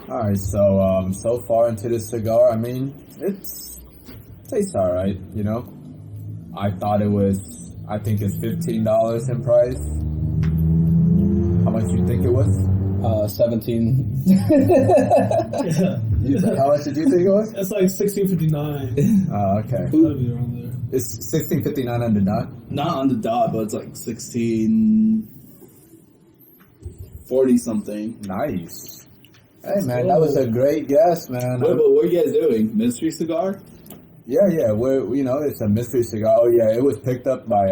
All right, so far into this cigar, I mean, tastes all right. You know, I think it's $15 in price. How much you think it was? 17. How much did you think it was? It's like $16.59. Oh, okay. Gotta be around there. It's $16.59 on the dot. Not on the dot, but it's like 16.40 something. Nice. Hey man, that was a great guess, man. Wait, but what are you guys doing? Mystery cigar? Yeah. It's a mystery cigar. Oh yeah, it was picked up by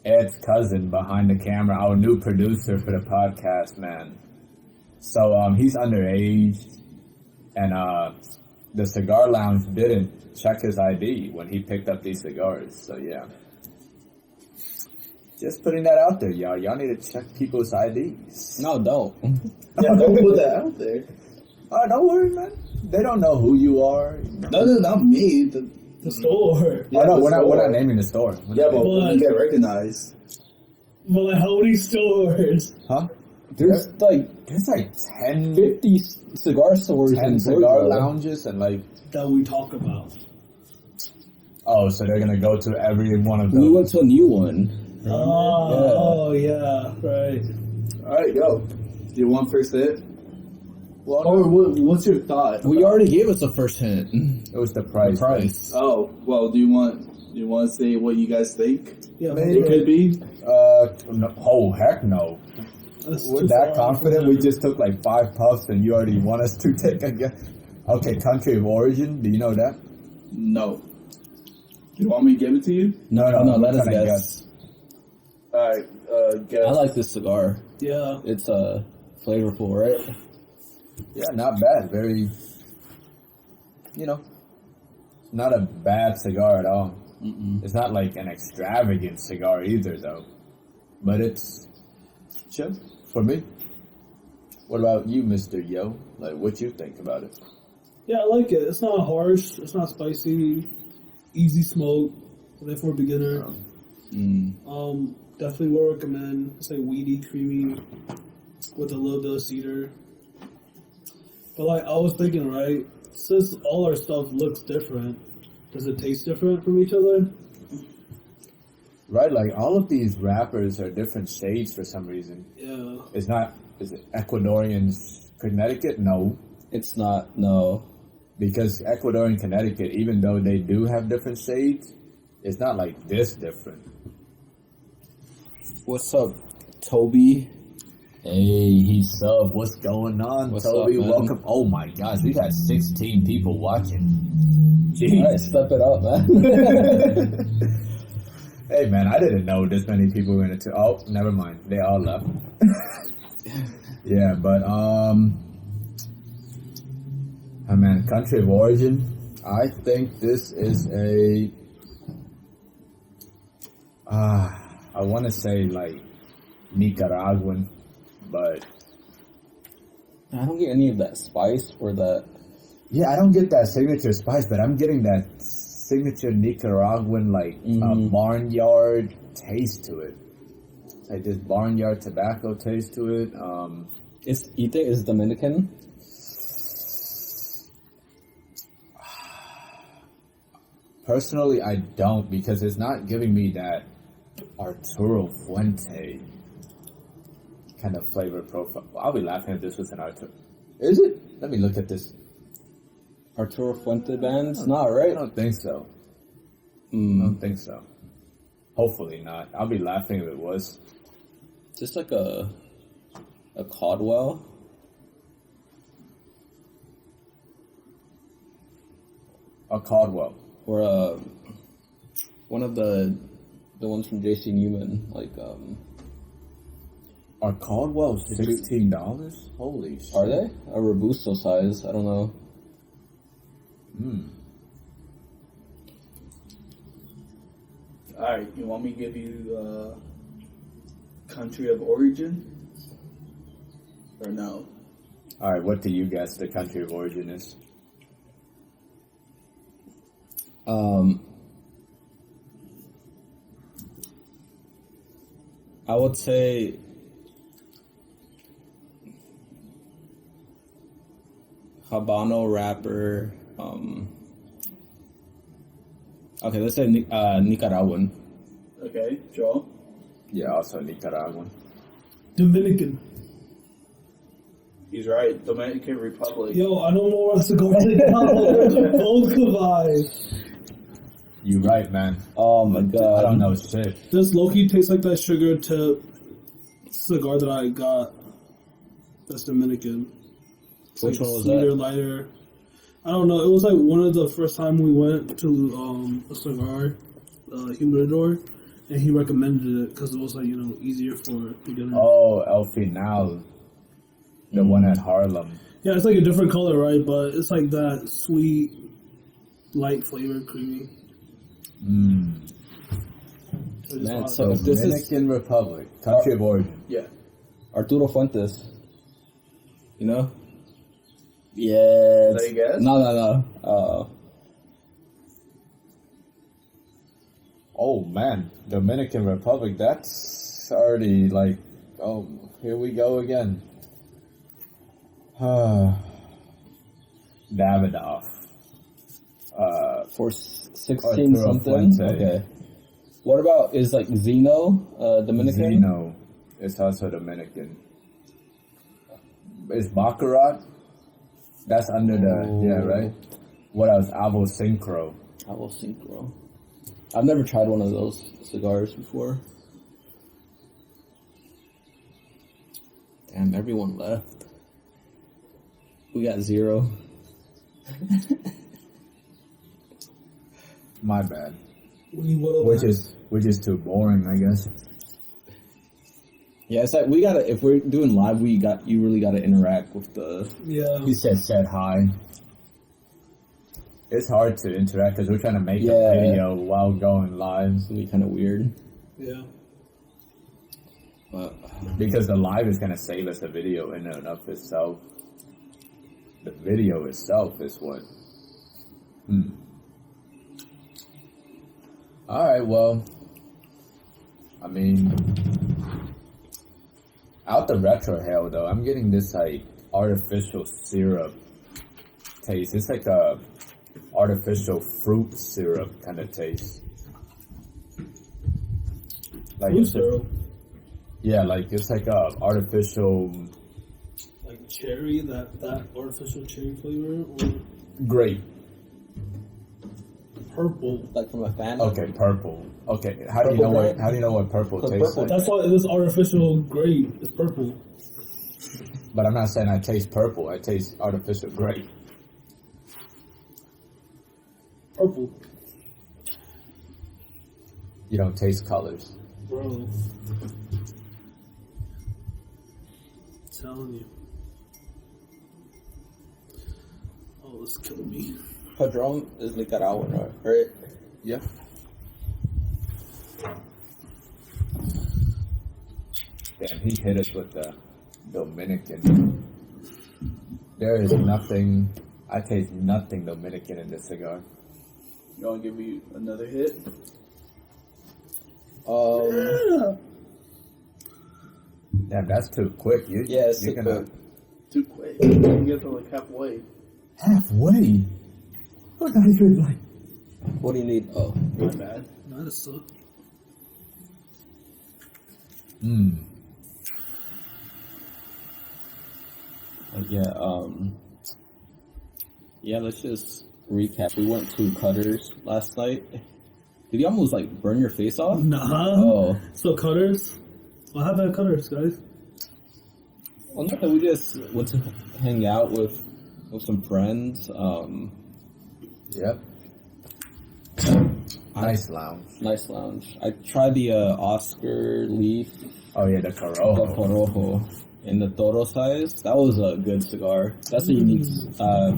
Ed's cousin behind the camera, our new producer for the podcast, man. So he's underage, and the cigar lounge didn't check his ID when he picked up these cigars. So yeah, just putting that out there, y'all. Y'all need to check people's IDs. No, don't. Yeah, don't put that out there. Don't worry, man. They don't know who you are. No, not me. The store. Yeah, no, we're not naming the store. Yeah, but you get recognized. But like, how many stores? Huh? There's like 10, 50 cigar stores 10 in cigar Georgia. lounges and like. That we talk about. Oh, so they're gonna go to every one of those. We went to a new one. Oh yeah, right. All right, go. Do you want first hit? Well, or what's your thought? We already gave us the first hint. It was the price. Oh, well, do you want to say what you guys think? Yeah, It could be. No, oh heck no. We're that confident. We just took like 5 puffs, and you already want us to take a guess. Okay, country of origin. Do you know that? No. You want me to give it to you? No. Let us kinda guess. All right. Guess. I like this cigar. Yeah. It's flavorful, right? Yeah, not bad. Very, not a bad cigar at all. Mm-mm. It's not like an extravagant cigar either, though. But it's chill for me. What about you, Mr. Yo? Like, what you think about it? Yeah, I like it. It's not harsh. It's not spicy. Easy smoke. So for a beginner. Definitely would recommend. It's like weedy, creamy, with a little bit of cedar. But like I was thinking, right? Since all our stuff looks different, does it taste different from each other? Right, like all of these wrappers are different shades for some reason. Yeah. Is it Ecuadorian Connecticut? No. It's not, no. Because Ecuadorian Connecticut, even though they do have different shades, it's not like this different. What's up, Toby? Hey, he's sub. What's going on, What's Toby? up, man? Welcome. Oh my gosh, we've had 16 people watching. Jeez. All right, step it up, man. Hey man, I didn't know this many people were in it too. Oh, never mind. They all left. Yeah, but man, country of origin. I think this is a I want to say like Nicaraguan, but I don't get any of that spice or that. yeah, I don't get that signature spice, but I'm getting that signature Nicaraguan like barnyard taste to it. It's like this barnyard tobacco taste to it. You think it's Dominican? Personally, I don't, because it's not giving me that Arturo Fuente kind of flavor profile. I'll be laughing if this was an Arturo. Is it? Let me look at this. Arturo Fuente bands? Not I right. don't think so. I don't think so. Hopefully not. I'll be laughing if it was. Just like a Caldwell. A Caldwell. Or one of the ones from J.C. Newman, like Are Caldwell $16? Holy shit. are they a Robusto size? I don't know. All right. You want me to give you country of origin? Or no? Alright, what do you guess the country of origin is? I would say Habano wrapper. Okay, let's say Nicaraguan. Okay, Joel. Yeah, also Nicaraguan. Dominican. He's right. Dominican Republic. Yo, I don't know where to go right now. Both combined. You right, man. Oh my god. I don't know shit. This low-key tastes like that sugar tip cigar that I got. That's Dominican. It's Which like one was sweeter, that? lighter. I don't know. It was like one of the first time we went to a cigar humidor, and he recommended it because it was like easier for beginners. Oh, El Final. The one at Harlem. Yeah, it's like a different color, right? But it's like that sweet, light flavor, creamy. Mm. So just Man, hot. so if this is Dominican Republic. Country of origin. Yeah. Arturo Fuentes, you know? Yeah. Is that your guess? No. Oh, man. Dominican Republic. That's already like... Oh, here we go again. Davidoff. For 16 Arturo something? Fuente. Okay. What about, is like Zeno, Dominican? Zeno. It's also Dominican. Is Baccarat? That's under the... Yeah, right? What else? Avo Synchro. I will synchro. I've never tried one of those cigars before. Damn, everyone left. We got 0. My bad. Which Which is too boring, I guess. Yeah, it's like we gotta, if we're doing live, you really gotta interact with the... yeah. He said hi. It's hard to interact because we're trying to make Yeah. a video while going live. It's gonna be kind of weird. Yeah. But, Because the live is going to save us the video in and of itself. The video itself is what... Alright, well... I mean... Out the retrohale, though, I'm getting this, like, artificial syrup taste. It's like a artificial fruit syrup kind of taste. Like Fruit it's syrup. Yeah, like it's like a artificial Like cherry, that artificial cherry flavor, or grape. purple. like from a fan? Okay, purple. Okay, how do you Purple know what grape? how do you know what purple So tastes purple- like? That's why this artificial grape is purple. But I'm not saying I taste purple. I taste artificial grape. Purple, You don't taste colors. bro. Telling you. Oh, this killing me. Padron is Nicaraguan, right? Yeah. Damn, he hit us with the Dominican. There is nothing. I taste nothing Dominican in this cigar. You want to give me another hit? Damn, that's too quick. Yeah, it's you're too gonna quick. Too quick. You can get to like halfway. halfway. What not even like? What do you need? Oh, My bad. Nice. yeah, let's just recap. We went to Cutters last night. Did you almost like burn your face off? Nah. Oh. So Cutters. What happened at Cutters, guys? Well, nothing. We just went to hang out with some friends. Yep. Nice lounge. Nice lounge. I tried the Oscar Leaf, Oh yeah, the the Corojo. Corojo, in the Toro size. That was a good cigar. That's a unique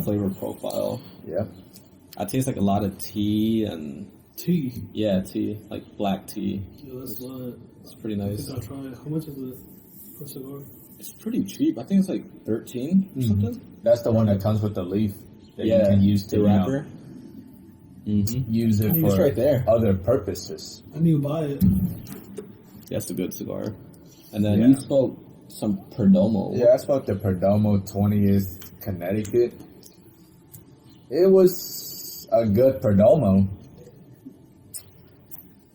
flavor profile. Yep. I taste like a lot of tea and Tea. yeah, tea, like black tea. Yeah, that's what. It's pretty I nice. think I'll try it. How much is it for a cigar? It's pretty cheap. I think it's like 13 or something. That's the one that comes with the leaf that Yeah, you can use to the you know, wrapper. Mm-hmm. use it It's for right there. other purposes. I need to buy it. That's a good cigar. And then Yeah. you smoked some Perdomo. Yeah, I smoked the Perdomo 20th Connecticut. It was a good Perdomo,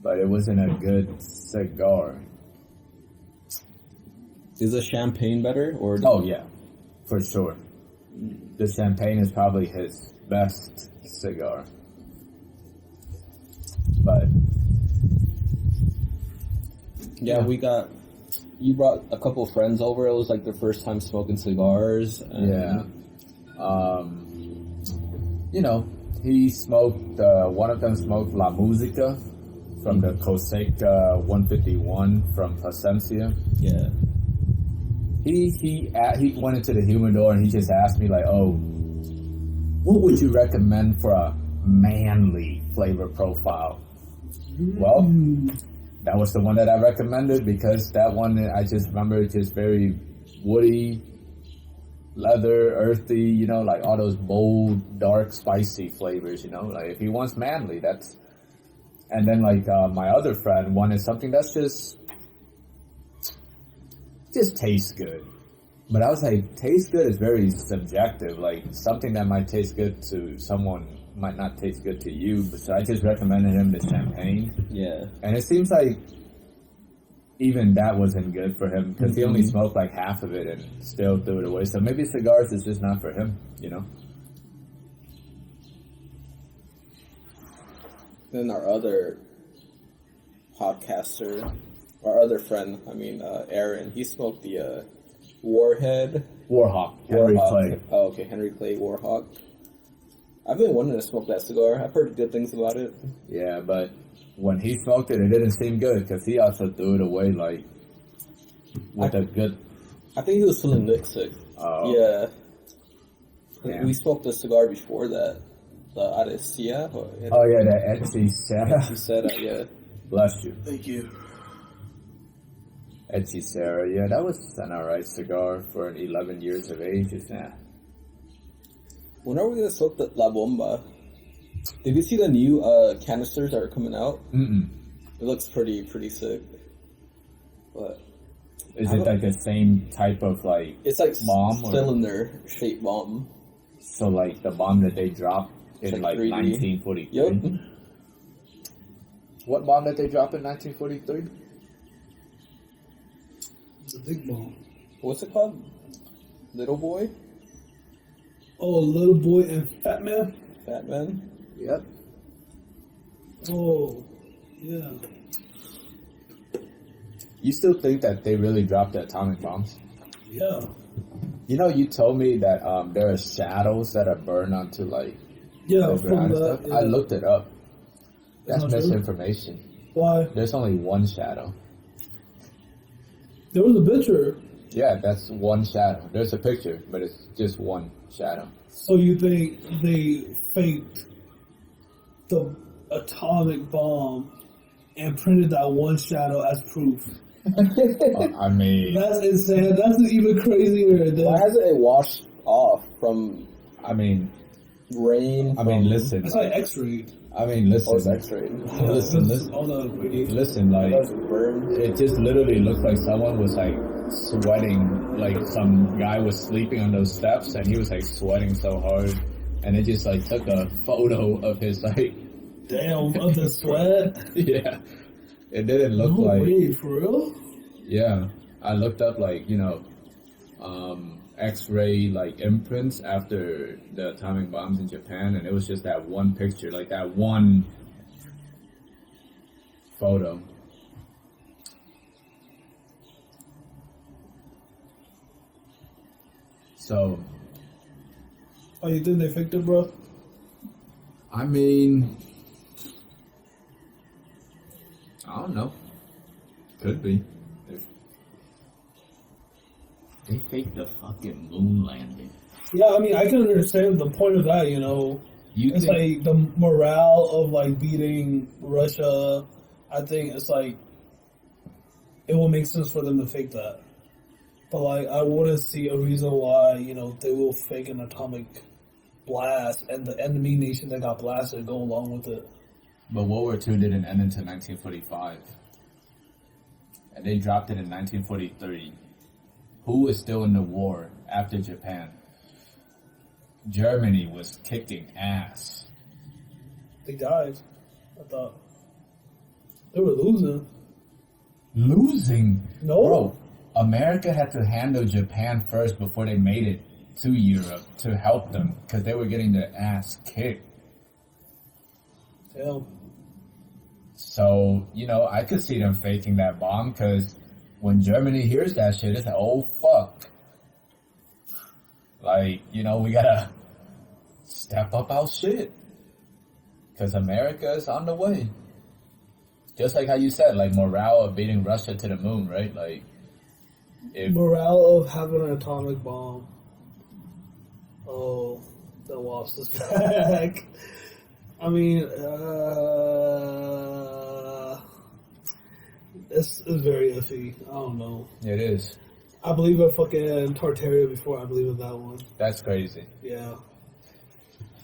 but it wasn't a good cigar. Is the champagne better or? Oh yeah, for sure. The champagne is probably his best cigar, but yeah, you brought a couple friends over. It was like their first time smoking cigars. And yeah. You know, he smoked. One of them smoked La Musica from the Coseca 151 from Plasencia. Yeah. He went into the humidor and he just asked me like, "Oh, what would you recommend for a manly flavor profile?" Well, that was the one that I recommended because that one I just remember just very woody, leather, earthy, you know, like all those bold, dark, spicy flavors, you know, like if he wants manly, that's, and then like my other friend wanted something that's just tastes good. But I was like, taste good is very subjective, like something that might taste good to someone might not taste good to you, but so I just recommended him the champagne. Yeah. And it seems like even that wasn't good for him because he only smoked like half of it and still threw it away. So maybe cigars is just not for him, you know? Then our other podcaster, our other friend, Aaron, he smoked the Warhead. Warhawk. Henry Warhawk. Clay. Oh, okay, Henry Clay Warhawk. I've been wanting to smoke that cigar. I've heard good things about it. Yeah, but when he smoked it, it didn't seem good because he also threw it away like with a good. I think he was feeling sick. Oh. Yeah. Damn. We smoked the cigar before that. The Arecia. Oh yeah, that Etsy Sarah. She said, yeah. Bless you. Thank you. Etsy Sarah. Yeah, that was an alright cigar for an 11 years of age. Yeah. When are we gonna smoke the La Bomba? Did you see the new canisters that are coming out? Mm-mm. It looks pretty sick. But Is it like the same type of like it's like bomb? cylinder shaped bomb. So like the bomb that they dropped in like like 3D. 1943? Yep. What bomb did they drop in 1943? It's a big bomb. What's it called? Little Boy? Oh, Little Boy and Fat Man? Fat Man? Yep. Oh, yeah. You still think that they really dropped the atomic bombs? Yeah. You know, you told me that there are shadows that are burned onto like Yeah, the from ground and that. stuff. Yeah. I looked it up. That's not true? misinformation. Why? There's only one shadow. There was a picture. Yeah, that's one shadow. There's a picture, but it's just one shadow. So you think they faked the atomic bomb and printed that one shadow as proof? I mean, That's insane. That's even crazier. Why hasn't it washed off from I mean, rain? listen. It's like X-ray. Listen. Oh, it's X-rayed. Listen. All the radiation. Listen, like That's burned. it just literally looked like someone was like sweating, like some guy was sleeping on those steps and he was like sweating so hard, and it just like took a photo of his like Damn, of the sweat. yeah. It didn't look No like way, for real? yeah. I looked up like X-ray like imprints after the atomic bombs in Japan, and it was just that one picture, like that one photo. So, Oh, you think they faked it, bro? I mean, I don't know. Could be. They faked the fucking moon landing. Yeah, I mean, I can understand the point of that, you know. You It's think, like the morale of like beating Russia. I think it's like it will make sense for them to fake that. But like, I wouldn't see a reason why they will fake an atomic blast and the enemy nation that got blasted go along with it. but World War II didn't end until 1945. And they dropped it in 1943. Who is still in the war after Japan? Germany was kicking ass. They died. I thought they were losing. Losing? No. Bro, America had to handle Japan first before they made it to Europe to help them because they were getting their ass kicked. Yeah. So, you know, I could see them faking that bomb because when Germany hears that shit, it's like, oh, fuck. Like, you know, we gotta step up our shit. Because America is on the way. Just like how you said, like, morale of beating Russia to the moon, right? Like, if... Morale of having an atomic bomb. Oh, the wasp is back. I mean, it's very iffy. I don't know. It is. I believe in fucking Tartaria before I believe in that one. That's crazy. Yeah.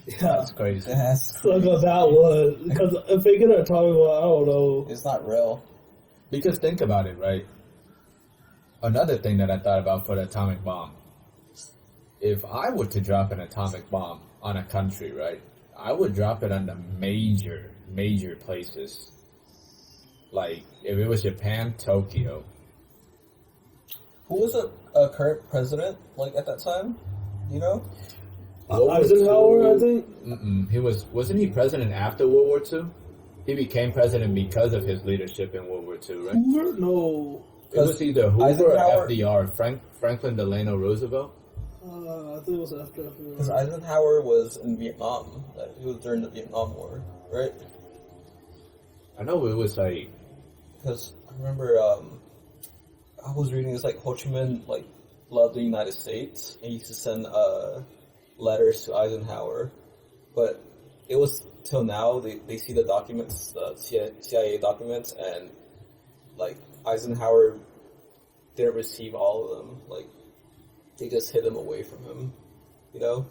Yeah. That's crazy. Look at that one. Because if they get an atomic one, I don't know. It's not real. Because think about it, right? Another thing that I thought about for the atomic bomb. If I were to drop an atomic bomb on a country, right? I would drop it on the major places. Like, if it was Japan, Tokyo. Who was a current president, like, at that time? You know? Eisenhower, I think? Wasn't he president after World War II? He became president because of his leadership in World War II, right? Hoover? No. It was either Hoover Eisenhower- or FDR, Franklin Delano Roosevelt. I think it was after. Because Eisenhower was in Vietnam. Like, he was during the Vietnam War, right? I know it was like... Because I remember I was reading this, like, Ho Chi Minh, like, loved the United States, and he used to send letters to Eisenhower. But it was till now, they see the documents, CIA documents, and, like, Eisenhower didn't receive all of them. Like, they just hid them away from him, you know?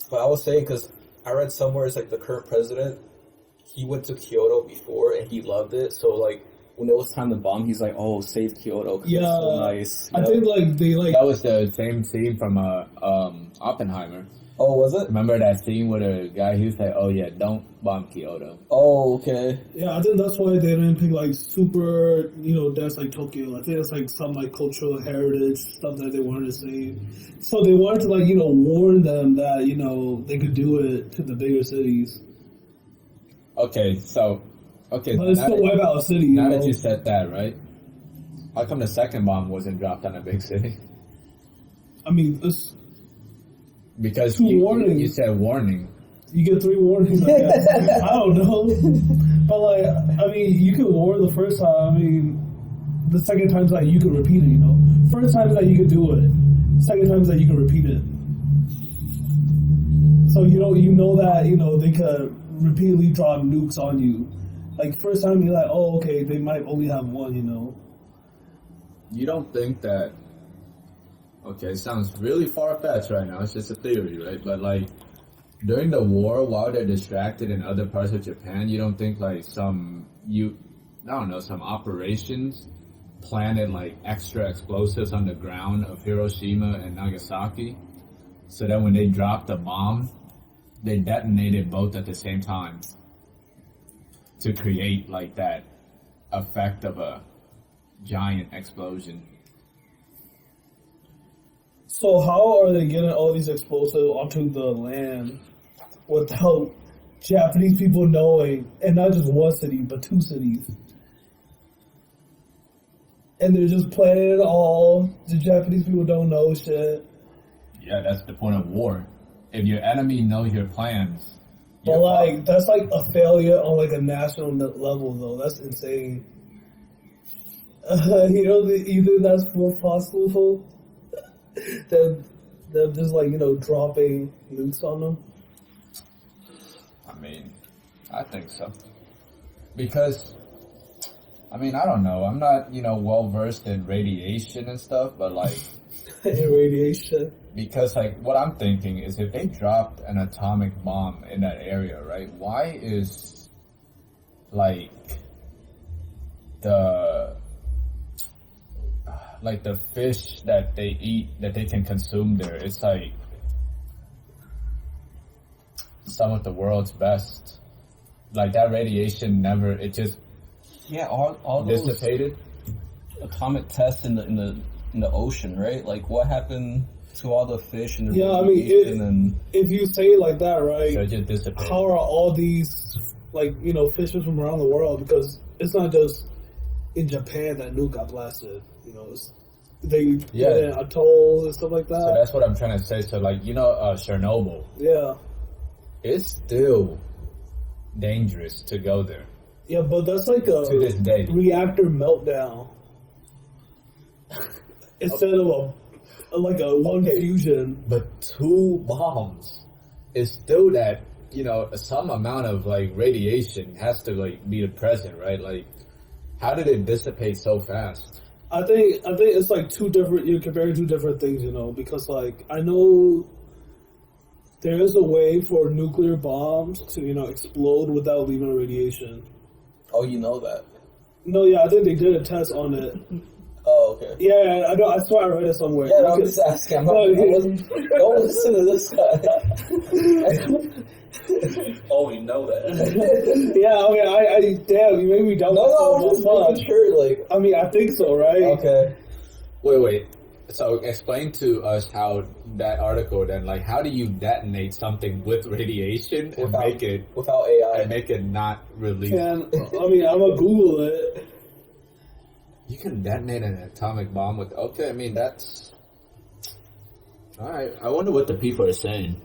But I was saying, because I read somewhere it's like the current president, he went to Kyoto before and he loved it. So, like, when it was time to bomb, he's like, oh, save Kyoto because it's so nice. I think, like, they, like... That was the same scene from Oppenheimer. Oh, was it? Remember that scene where the guy, he was like, oh yeah, don't bomb Kyoto. Oh, okay. Yeah, I think that's why they didn't pick, like, super, you know, that's like Tokyo. I think it's, like, some, like, cultural heritage stuff that they wanted to save. So they wanted to, like, you know, warn them that, you know, they could do it to the bigger cities. Okay, so... Okay, But it's still wipe out a city, now know? that you said that, right? How come the second bomb wasn't dropped on a big city? I mean, it's... Because Two warnings. you said warning. You get 3 warnings, I guess. I don't know. But, like, I mean, you can warn the first time. I mean, the second time's like you can repeat it, you know? First time is that you can do it. Second time is that you can repeat it. So, you know that, you know, they could repeatedly drop nukes on you. Like, first time you're like, oh, okay, they might only have one, you know? You don't think that... Okay, it sounds really far-fetched right now. It's just a theory, right? But, like, during the war, while they're distracted in other parts of Japan, you don't think, like, some operations planted, like, extra explosives on the ground of Hiroshima and Nagasaki? So that when they dropped the bomb, they detonated both at the same time to create, like, that effect of a giant explosion. So how are they getting all these explosives onto the land without Japanese people knowing, and not just one city, but 2 cities? And they're just planning it all. The Japanese people don't know shit. Yeah, that's the point of war. If your enemy knows your plans... But, like, that's, like, a failure on, like, a national level, though. That's insane. You think that's more possible? Than just, like, you know, dropping nukes on them? I mean, I think so. Because, I mean, I don't know. I'm not, you know, well-versed in radiation and stuff, but, like... Radiation. Because, like, what I'm thinking is if they dropped an atomic bomb in that area, right, why is, like, like the fish that they eat, that they can consume there, it's like some of the world's best. Like that radiation never, it just Yeah, all those dissipated. atomic tests in the ocean, right? Like what happened to all the fish and the Yeah, I mean, radiation and if you say it like that, right? So it just dissipated. How are all these like fishes from around the world? Because it's not just in Japan that nuke got blasted. They put in atolls and stuff like that. So that's what I'm trying to say. So like Chernobyl, Yeah. it's still dangerous to go there Yeah, but that's like a to this day. reactor meltdown instead of a one fusion. But 2 bombs is still that, some amount of like radiation has to like be present, right? Like, how did it dissipate so fast? I think it's like two different. You're comparing two different things, because like I know there is a way for nuclear bombs to explode without leaving radiation. oh, you know that. No, yeah, I think they did a test on it. Oh, okay. Yeah, I know. I swear I read it somewhere. Yeah, I'm just asking. Don't listen to this guy. Oh, we know that. Yeah, I damn, you made me doubt. No, myself I'm just so much. making sure. Like, I mean, I think so, right? okay. Wait. So explain to us how that article then, like, how do you detonate something with radiation and Without AI. make it not release? And I mean, I'm gonna Google it. You can detonate an atomic bomb with. Okay, I mean that's. All right. I wonder what the people are saying.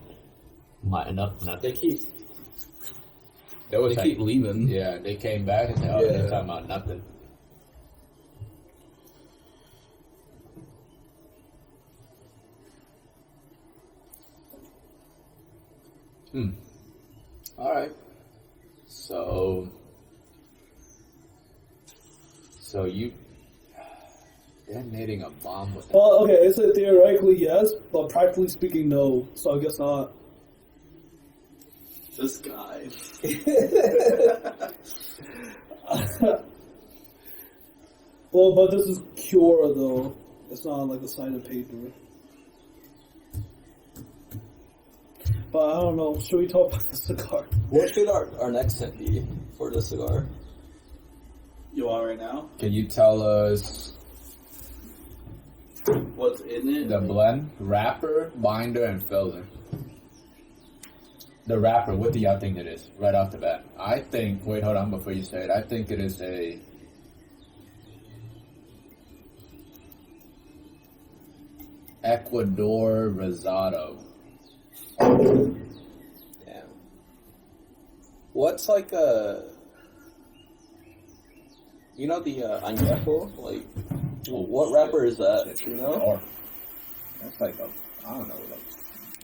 Not They keep They keep leaving. Yeah, they came back and said, "Oh, they're talking about nothing." All right. So you detonating a bomb with? Well, okay, it's a theoretically yes, but practically speaking, no. So I guess not. This guy. Well, but this is Cure though. It's not like a signed paper. But I don't know. Should we talk about the cigar? What should our next scent be for the cigar? You want right now? Can you tell us What's in it? the blend, wrapper, binder, and filler? The wrapper, what do y'all think it is right off the bat? I think. Wait, hold on before you say it. I think it is a. Ecuador Rosado. Damn. What's like the añejo? Like, what wrapper is that? You know? Or that's like a, I don't know, like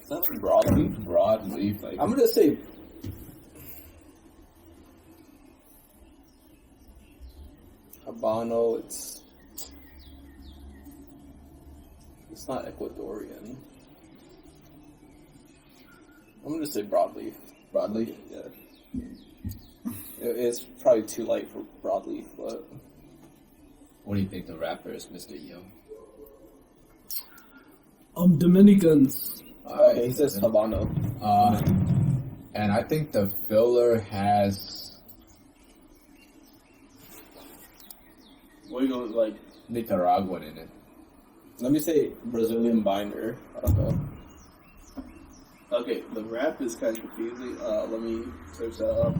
Is that like broadleaf? broadleaf. Like I'm gonna say Habano. It's not Ecuadorian. I'm gonna say broadleaf. broadleaf. Yeah. It's probably too light for broadleaf, but What do you think the wrapper is, Mr. Yo? Dominicans. he says Habano. And I think the filler has What are you going like? Nicaraguan in it. Let me say Brazilian binder. I don't know. Okay, the wrap is kind of confusing. Let me search that up.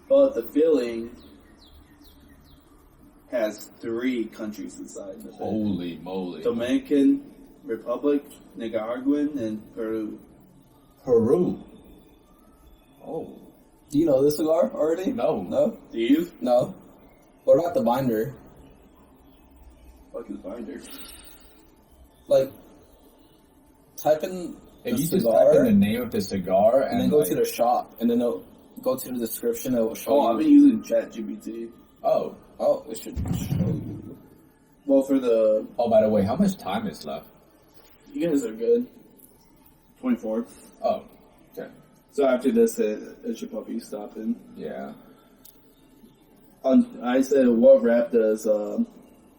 But the filling has 3 countries inside of it. Holy moly. Dominican Republic, Nicaraguan, and Peru. Peru. Oh. Do you know this cigar already? No. No? Do you? No. What about the binder? Fuck is binder? Like, type in If the you just cigar, type in the name of the cigar and then go to the shop, and then it'll go to the description, it will show Oh, I've you. been using ChatGPT. Oh, It should show you. Well, for the by the way, how much time is left? you guys are good. 24. Oh, okay. So after this, it should probably stop in. Yeah. I said, what wrap does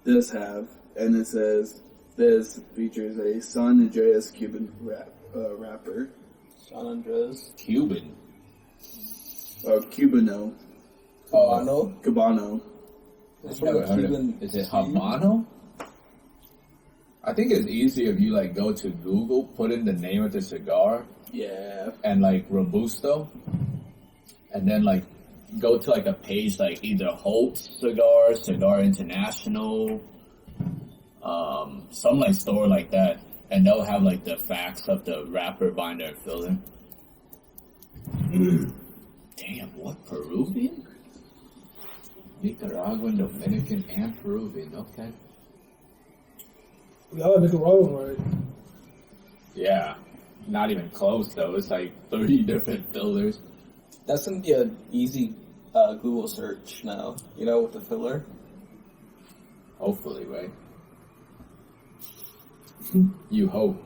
this have? and it says this features a San Andreas Cuban wrapper. San Andres. Cuban. Cubano. Habano. Cabano. That's Never from heard of Cuban. it. Is it Habano? I think it's easy if you like go to Google, put in the name of the cigar, Yeah. and like Robusto, and then like go to like a page like either Holt's Cigars, Cigar International, some like store like that, and they'll have like the facts of the wrapper, binder, and filler. Damn, what Peruvian? Nicaraguan, Dominican, and Peruvian. Okay. We got Nicaraguan, right? Yeah, not even close though. It's like 30 different fillers. That's gonna be an easy Google search now. You know, with the filler. Hopefully, right? You hope.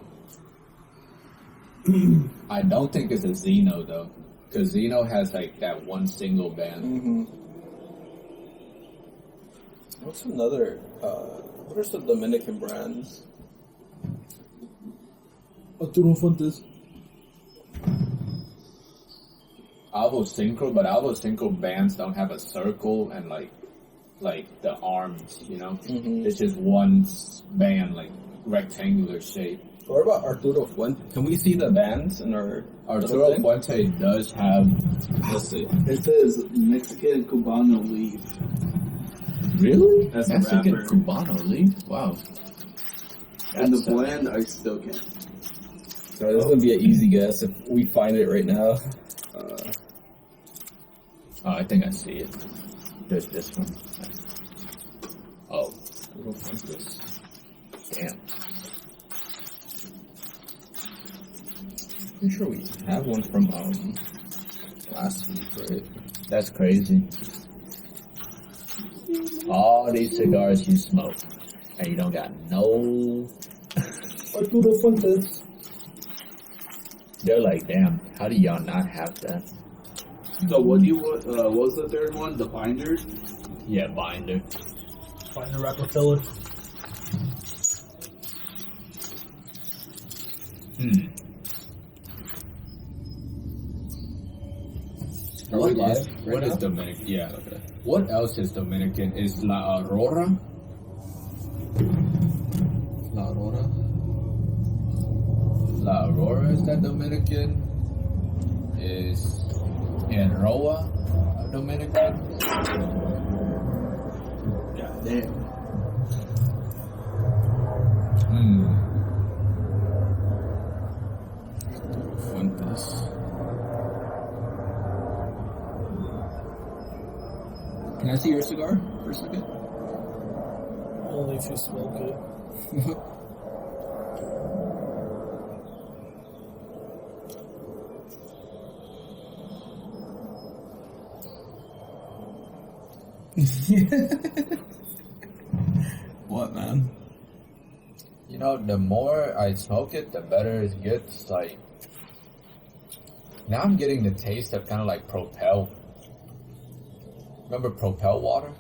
I don't think it's a Zeno though, because Zeno has like that one single band. Mm-hmm. What's another? What are some Dominican brands? Arturo Fuentes. Alvo Cinco, but Alvo Cinco bands don't have a circle and like the arms, you know? Mm-hmm. It's just one band, like rectangular shape. What about Arturo Fuente? Can we see the bands in our Arturo thing? Fuente does have. Let's see. It says Mexican Cubano leaf. Really? That's a Mexican wrapper. Cubano leaf? Wow. And the That's, blend, I still can't. So this is gonna be an easy guess if we find it right now. Oh, I think I see it. There's this one. Oh. Damn. Pretty sure we have one from last week, right? That's crazy. All these cigars you smoke, and you don't got no. Arturo Fuentes. They're like, damn, how do y'all not have that? So what do you want? What was the third one? The binder? Yeah, binder. Find the wrapper filler. Are we live right What now? is Dominican? Yeah. Okay. What else is Dominican? Is La Aurora? La Aurora. La Aurora is that Dominican? Is Enroa Dominican? God damn. Fuentes. Can I see your cigar for a second? Only if you smoke it. What, man? You know, the more I smoke it, the better it gets. Like, now I'm getting the taste of kind of like Propel. Remember Propel water?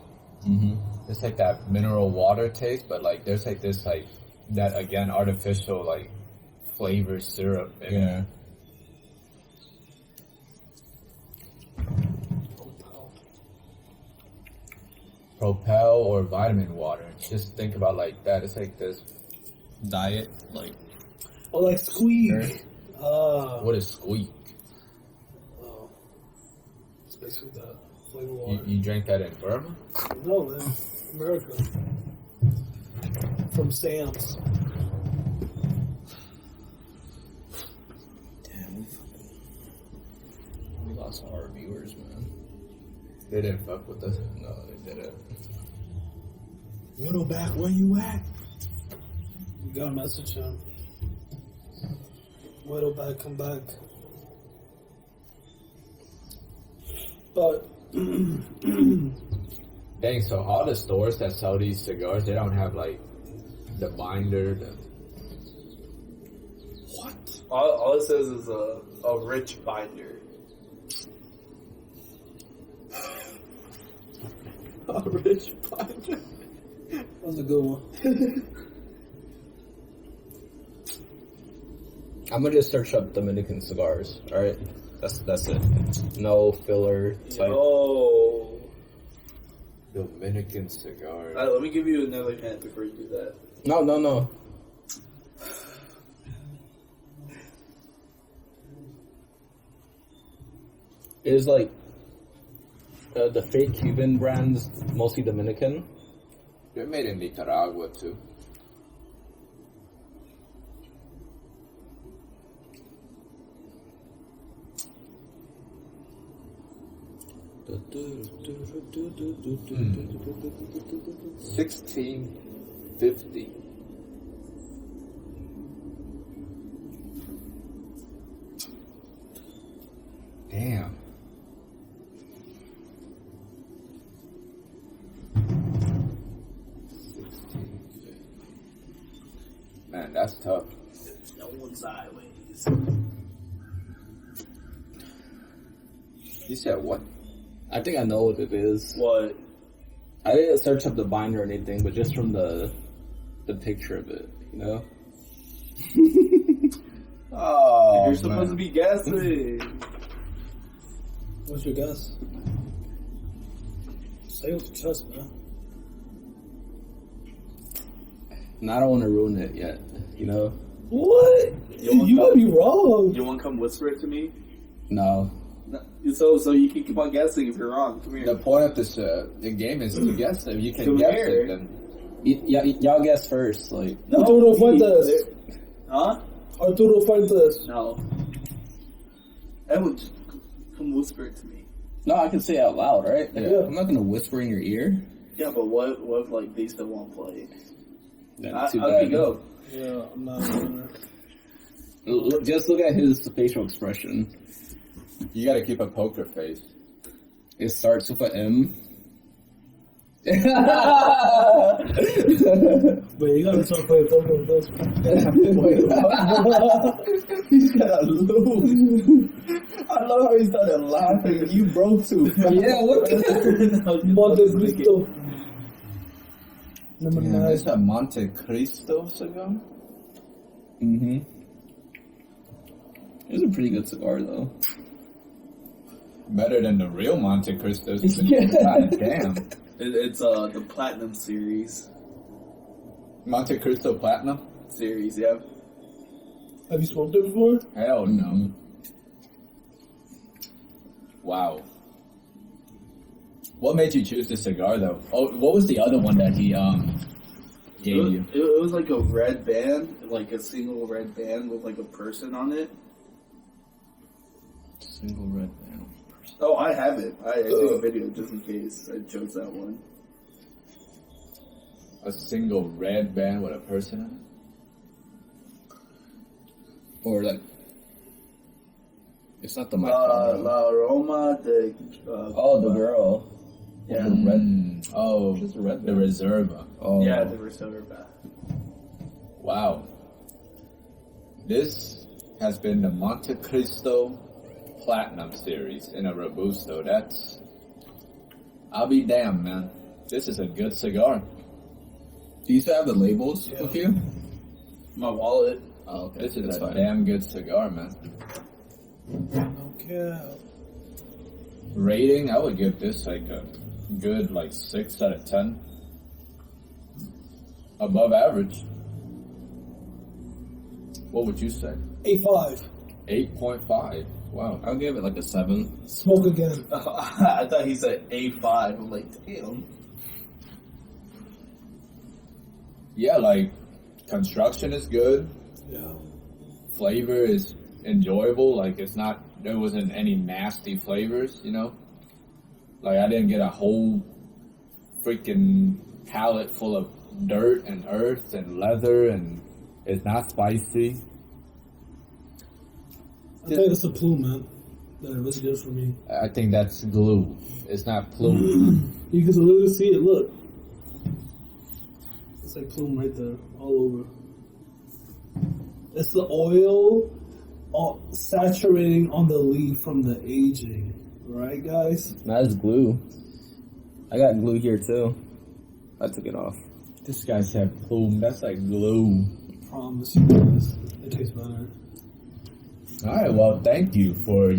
Mm-hmm. It's like that mineral water taste, but like there's like this like that again artificial like flavor syrup in it. Propel or vitamin water. Just think about like that. It's like this Diet, like Oh, like squeak. Sure. what is squeak? Oh. It's basically that flavor You, water. you drink that in Burma? No, man. America. From Sam's. damn, we lost our viewers, man. They didn't fuck with us. No, they didn't. Whittleback, where you at? You gotta message him. Whittleback, come back. But Dang, so all the stores that sell these cigars, they don't have like the binder, the What? All it says is a rich binder. rich binder. That was a good one. I'm gonna just search up Dominican cigars. All right, that's it. No filler type. Oh. Dominican cigar. Let me give you another hint before you do that. No. It's like the fake Cuban brands, mostly Dominican. They're made in Nicaragua too. $16.50. Damn. Man, that's tough. No one sideways. You said what? I think I know what it is. What? I didn't search up the binder or anything, but just from the picture of it, you know. Oh, You're supposed to be guessing. What's your guess? Say it with your chest, man. And I don't want to ruin it yet, you know. What? You might be wrong. You want to come whisper it to me? No. No. So you can keep on guessing if you're wrong. Come here. The point of this the game is to guess it. You can Come guess here. it. Then Y'all guess first, like. No. Arturo Fuentes. Huh? Arturo Fuentes. No. Evan, just come whisper it to me. No, I can say it out loud, right? Yeah. I'm not gonna whisper in your ear. Yeah, but what if like they still won't play? That's too How'd bad. you go? Yeah, I'm not a winner. Just look at his facial expression. you got to keep a poker face. It starts with an M. But you gotta start playing poker with us. Wait, he's gonna lose. I love how he started laughing. You broke too. Yeah, what the Monte Cristo. Number Yeah, 9. that's a Monte Cristo cigar. Mm-hmm. It's a pretty good cigar, though. Better than the real Monte Cristos. Yeah. God damn. It's the Platinum series. Monte Cristo Platinum? Series, yeah. Have you smoked it before? Hell no. Wow. What made you choose this cigar though? Oh, what was the other one that he gave you? It was like a red band, like a single red band with like a person on it. Single red band. Oh, I have it. I took a video just in case I chose that one. A single red band with a person on it? Or like, it's not the La Roma de. Oh, the girl. Yeah. The red. Oh, Just a red the band. Reserva. Oh. Yeah, the Reserva. Wow. This has been the Monte Cristo Platinum series in a Robusto. I'll be damned, man. This is a good cigar. Do you still have the labels with you? My wallet. Oh, okay. This is That's a fine. damn good cigar, man. Okay. Rating, I would give this like a good 6 out of 10. Above average. What would you say? 8.5. 8.5. Wow. I'll give it like a 7. Smoke again. I thought he said A5. I'm like, damn. Yeah, construction is good. Yeah. Flavor is enjoyable. There wasn't any nasty flavors, you know? I didn't get a whole freaking palate full of dirt and earth and leather, and it's not spicy. I think it's the plume, man. That it really did for me. I think that's glue. It's not plume. You can literally see it. Look. It's like plume right there, all over. It's the oil saturating on the leaf from the aging. Right, guys? That is glue. I got glue here too. I took it off. This guy said plume. That's like glue. Promise you guys, it tastes better. All right, well, thank you for,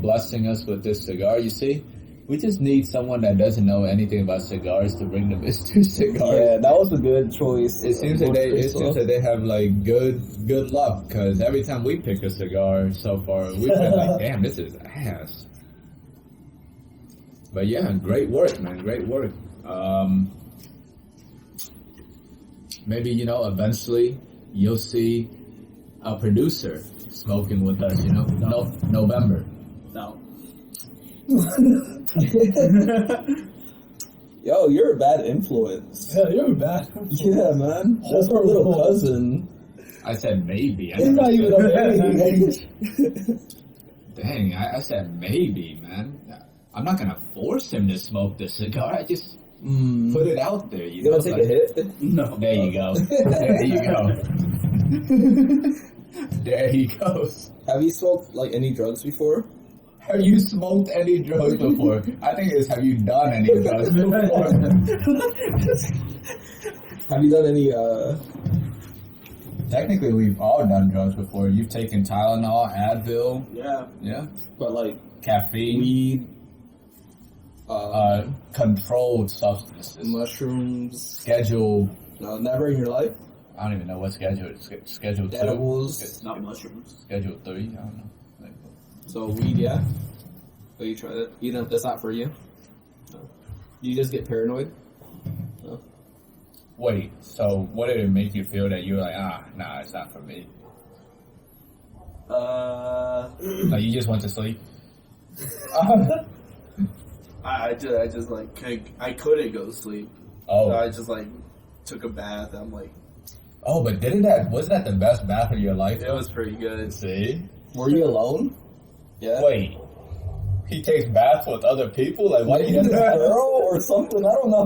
blessing us with this cigar. You see, we just need someone that doesn't know anything about cigars to bring the Mr. Cigar. Yeah, that was a good choice. It seems that they have like good luck, because every time we pick a cigar so far, we've been like, damn, this is ass. But yeah, great work, man, great work. Maybe eventually you'll see a producer smoking with us. November. No. Yo, you're a bad influence. Yeah, you're bad. Yeah, man. That's our little cousin. I said maybe. It's not even a age. Dang, I said maybe, man. I'm not gonna force him to smoke the cigar. I just put it out there. You gonna take a hit? No. There you go. There you go. There he goes. Have you smoked like any drugs before? Have you smoked any drugs before? I think it's have you done any drugs before? Have you done any Technically, we've all done drugs before. You've taken Tylenol, Advil, Yeah. but like caffeine, weed, controlled substances, mushrooms? Schedule. No, never in your life. I don't even know what schedule. Schedule 2. Edibles. Not mushrooms. Schedule 3. I don't know. So weed, yeah. But you tried it. You know that's not for you. No. You just get paranoid. No. Wait. So what did it make you feel that you were like, nah, it's not for me? Like you just went to sleep. I just like I couldn't go to sleep. Oh. So I just like took a bath. I'm like, Oh, but wasn't that the best bath of your life? it was pretty good. See? Were you alone? Yeah. Wait. He takes baths with other people? Like, why do you have that? Girl or something? I don't know.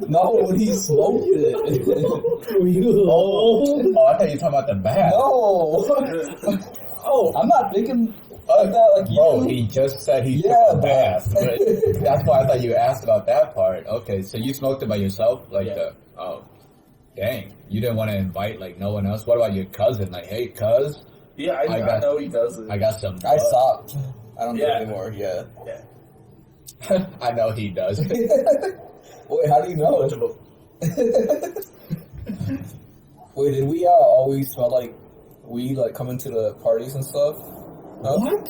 No, when he smoked it. Were you alone? Oh, I thought you were talking about the bath. No. Oh, I'm not thinking like that. Like Bro, you. he just said he took Yeah, a bath. But that's why I thought you asked about that part. Okay, so you smoked it by yourself? Oh, dang. You didn't want to invite, like, no one else? What about your cousin? Like, hey, cuz, Yeah, I know he does it. I got some... I stopped. I don't do Yeah. it anymore. Yeah. I know he does. Wait, how do you know? Wait, did we always smell like weed, like coming to the parties and stuff? No? What?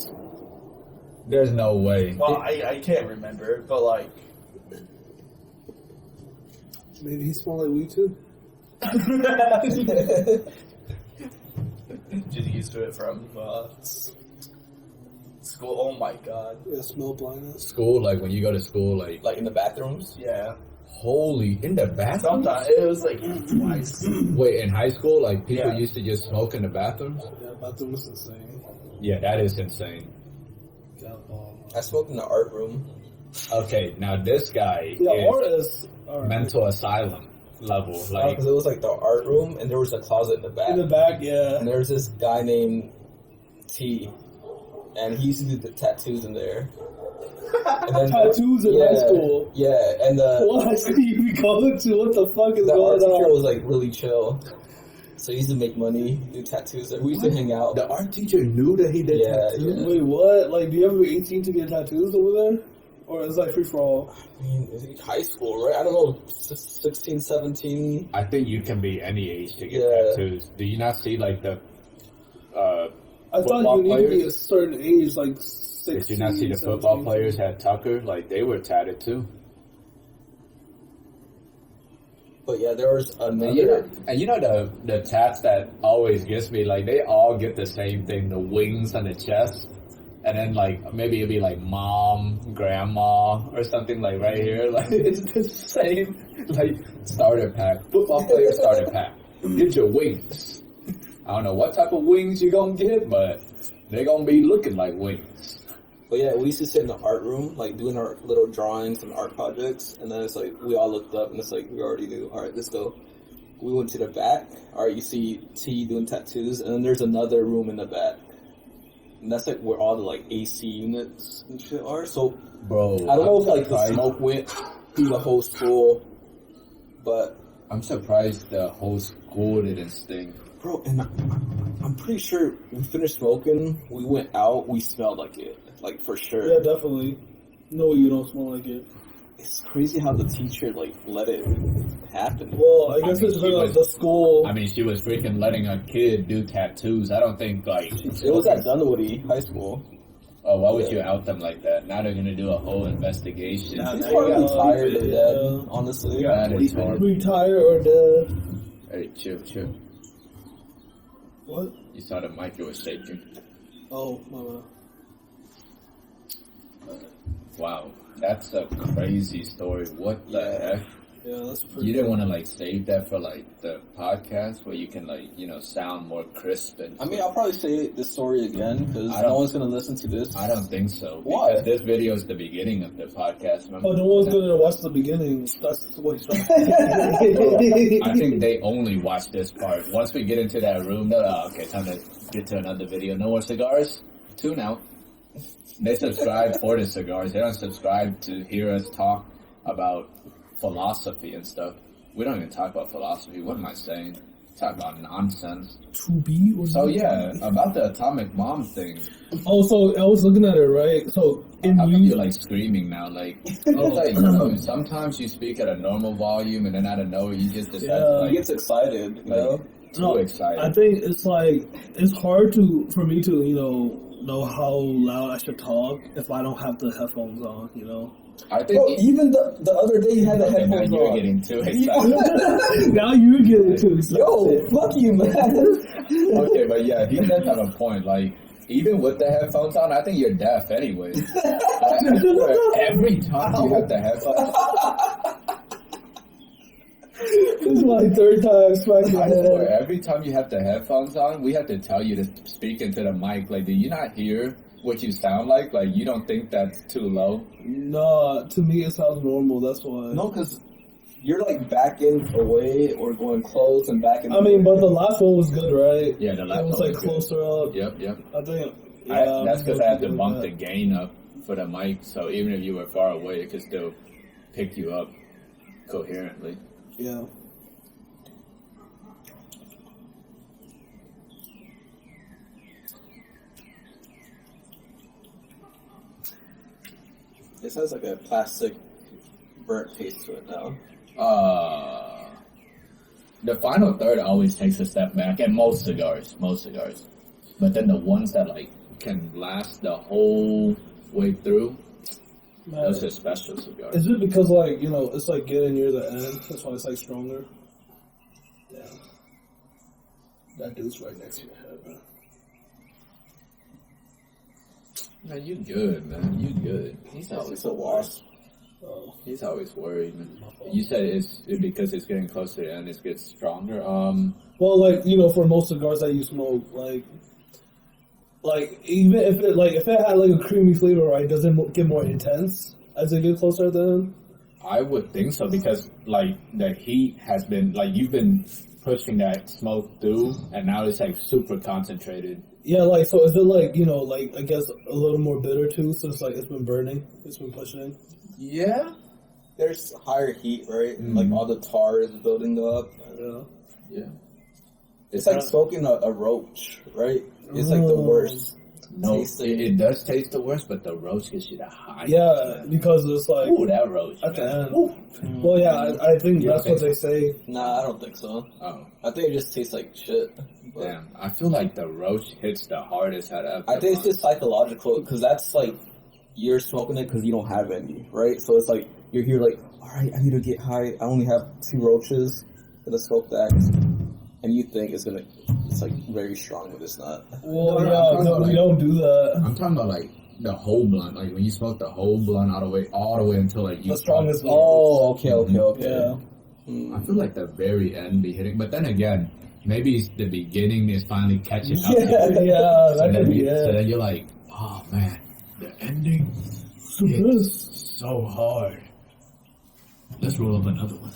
There's no way. Well, I can't remember, but like, Maybe he smelled like weed too. just used to it from school. Oh my god. Yeah, smell blindness. School, like, when you go to school, like... Like in the bathrooms? Yeah. Holy... In the bathroom? Sometimes it was like twice. Wait, in high school, like, people Yeah. used to just smoke in the bathrooms? Yeah, bathroom was insane. Yeah, that is insane. I smoked in the art room. Okay, now this guy Yeah, is artists are mental asylum level. Like, Because it was like the art room, and there was a closet in the back. in the back. Yeah. And there was this guy named T, and he used to do the tattoos in there. And then, Tattoos in high school. Yeah, and What? You be going to? What the fuck is the art going teacher on? was like really chill. So he used to make money, do tattoos there. We used to hang out. the art teacher knew that he did Yeah, tattoos? yeah. Wait, what? Like, do you have to be 18 to get tattoos over there? Or is it like free for all? I mean, I think high school, right? I don't know, 16, 17. I think you can be any age to get Yeah. tattoos. Do you not see, like, the I football thought you need to be a players? certain age, like 16. Did you not see the football 17. players had Tucker? Like, they were tatted too. But yeah, there was And another. the tats that always gets me, like, they all get the same thing, the wings on the chest. And then, like, maybe it'd be like mom, grandma, or something, like, right here. Like, it's the same, like, starter pack. Football player starter pack. Get your wings. I don't know what type of wings you're gonna get, but they're gonna be looking like wings. But yeah, we used to sit in the art room, like doing our little drawings and art projects, and then it's like we all looked up, and it's like we already knew. All right, let's go. We went to the back. All right, you see T doing tattoos, and then there's another room in the back, and that's like where all the like AC units and shit are. So Bro, I don't know if like the surprised. smoke went through the whole school, But I'm surprised the whole school didn't stink. bro, and I'm pretty sure we finished smoking. We went out. We smelled like it, like for sure. Yeah, definitely. No, you don't smell like it. It's crazy how the teacher like let it happen. Well, I guess mean, it's she because was- the school. I mean, she was freaking letting a kid do tattoos. I don't think, like... It was at Dunwoody High School. Oh, why would you out them like that? Now they're gonna do a whole investigation. Nah, He's now probably you gotta tired leave or it, dead, yeah. honestly. That is horrible. Retire or dead. Hey, chill. What? You saw the mic, it was shaking. Oh, my bad. Wow, that's a crazy story. What the heck? Yeah, that's pretty. You didn't want to like save that for like the podcast where you can like sound more crisp and. I mean, I'll probably say this story again because I no don't- one's gonna listen to this. I don't think so. Why? Because this video is the beginning of the podcast. Remember? Oh, no one's gonna watch the beginning. That's what he's trying to I think they only watch this part. Once we get into that room, they're okay, time to get to another video. No more cigars? Tune out. They subscribe for the cigars. They don't subscribe to hear us talk about philosophy and stuff. We don't even talk about philosophy. What am I saying? Talk about nonsense. To be or So yeah, about the atomic bomb thing. Oh, so I was looking at it, right? So in How come you, you're like screaming now? Like, it's like sometimes you speak at a normal volume and then out of nowhere you just decide to Yeah. He like, gets excited, you know. too excited. I think it's like it's hard for me to know how loud I should talk if I don't have the headphones on. I think Bro, even the other day you had the okay, now headphones you're on. getting too excited. Now you're getting too excited. Yo, fuck you, man. Okay, but yeah, he does have a point. Like, even with the headphones on, I think you're deaf anyway. I swear, every time you have the headphones This is my third time smacking I your swear, head. every time you have the headphones on, we have to tell you to speak into the mic. Like, do you not hear what you sound like? Like, you don't think that's too low? Nah, to me it sounds normal. That's why. No, because you're like backing away or going close and back and I mean, but the last one was good, right? Yeah, the last It was one like was good. closer up. Yep. I think. That's because I had to something bump like the gain up for the mic, so even if you were far away, it could still pick you up coherently. that. Yeah. This has like a plastic burnt taste to it now. The final third always takes a step back, and most cigars. But then the ones that like can last the whole way through, Man, those are special cigars. is it because it's like getting near the end? That's why it's like stronger. Yeah. That dude's right next to your head, man. Man, you good, man. You good. He's always It's a wasp. Oh. He's always worried, man. You said it's because it's getting closer to the end, it gets stronger. Well, for most cigars that you smoke, like even if it had like a creamy flavor, right? Does it get more intense as it gets closer to the end? I would think so because like the heat has been like you've been pushing that smoke through, and now it's like super concentrated. Yeah, so is it like I guess a little more bitter too? So it's like it's been burning, it's been pushing. Yeah. There's higher heat, right? Mhm. Like all the tar is building up. Yeah. Yeah. It's like smoking a roach, right? It's like the worst. No, tasting. it does taste the worst, but the roach gives you the high. Yeah, because it's like Ooh, that roach. at the man. end. Ooh. Well, yeah, I think You that's don't what they say. Nah, I don't think so. Oh, I think it just tastes like shit. But damn. I feel like the roach hits the hardest out of I think it's just psychological because that's like you're smoking it because you don't have any, right? So it's like you're here like, all right, I need to get high. I only have 2 roaches. Gonna smoke that, and you think it's like very strong, but it's not. Well, No, yeah, I'm no, talking we about don't do that. I'm talking about like the whole blunt, like when you smoke the whole blunt all the way until like you. The strongest. Oh, okay. Yeah. I feel like the very end be hitting, but then again, maybe it's the beginning is finally catching up. Yeah, to you. yeah, So that then, could be so it. then you're like, oh man, the ending So hits so hard. Let's roll up another one.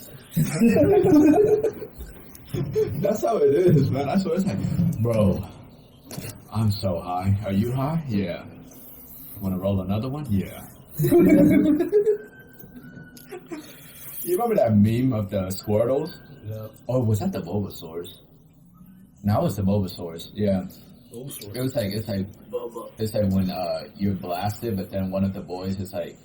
That's how it is, man. I swear it's like, bro, I'm so high. Are you high? Yeah. Want to roll another one? Yeah. You remember that meme of the Squirtles? Yeah. Oh, was that the Bulbasaurs? No, it was the Bulbasaurs. Yeah. Bulbasaur. It's like when you're blasted, but then one of the boys is like,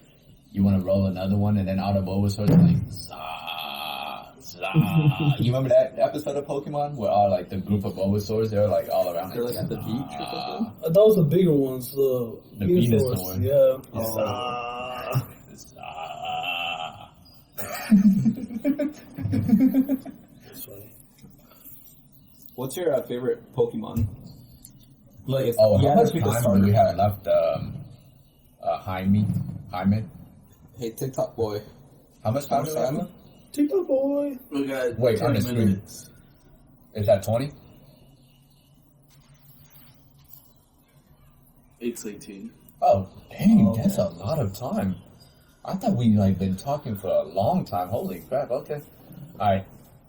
you want to roll another one, and then all the Bulbasaurs are like, zah, zah. You remember that episode of Pokemon where all like the group of Bulbasaurs, they're like all around. They're like at the beach or something. That was the bigger ones, the Venusaur. Yeah. Oh. That's funny. What's your favorite Pokemon? Like, if Oh, you how had to much pick a time do starter. we have left? Jaime? Hey, TikTok boy. How much time do we have left? TikTok boy. We got Wait, on 10 the screen. minutes. Is that 20? 8:18. Oh, dang, Okay. that's a lot of time. I thought we like been talking for a long time. Holy crap, okay. I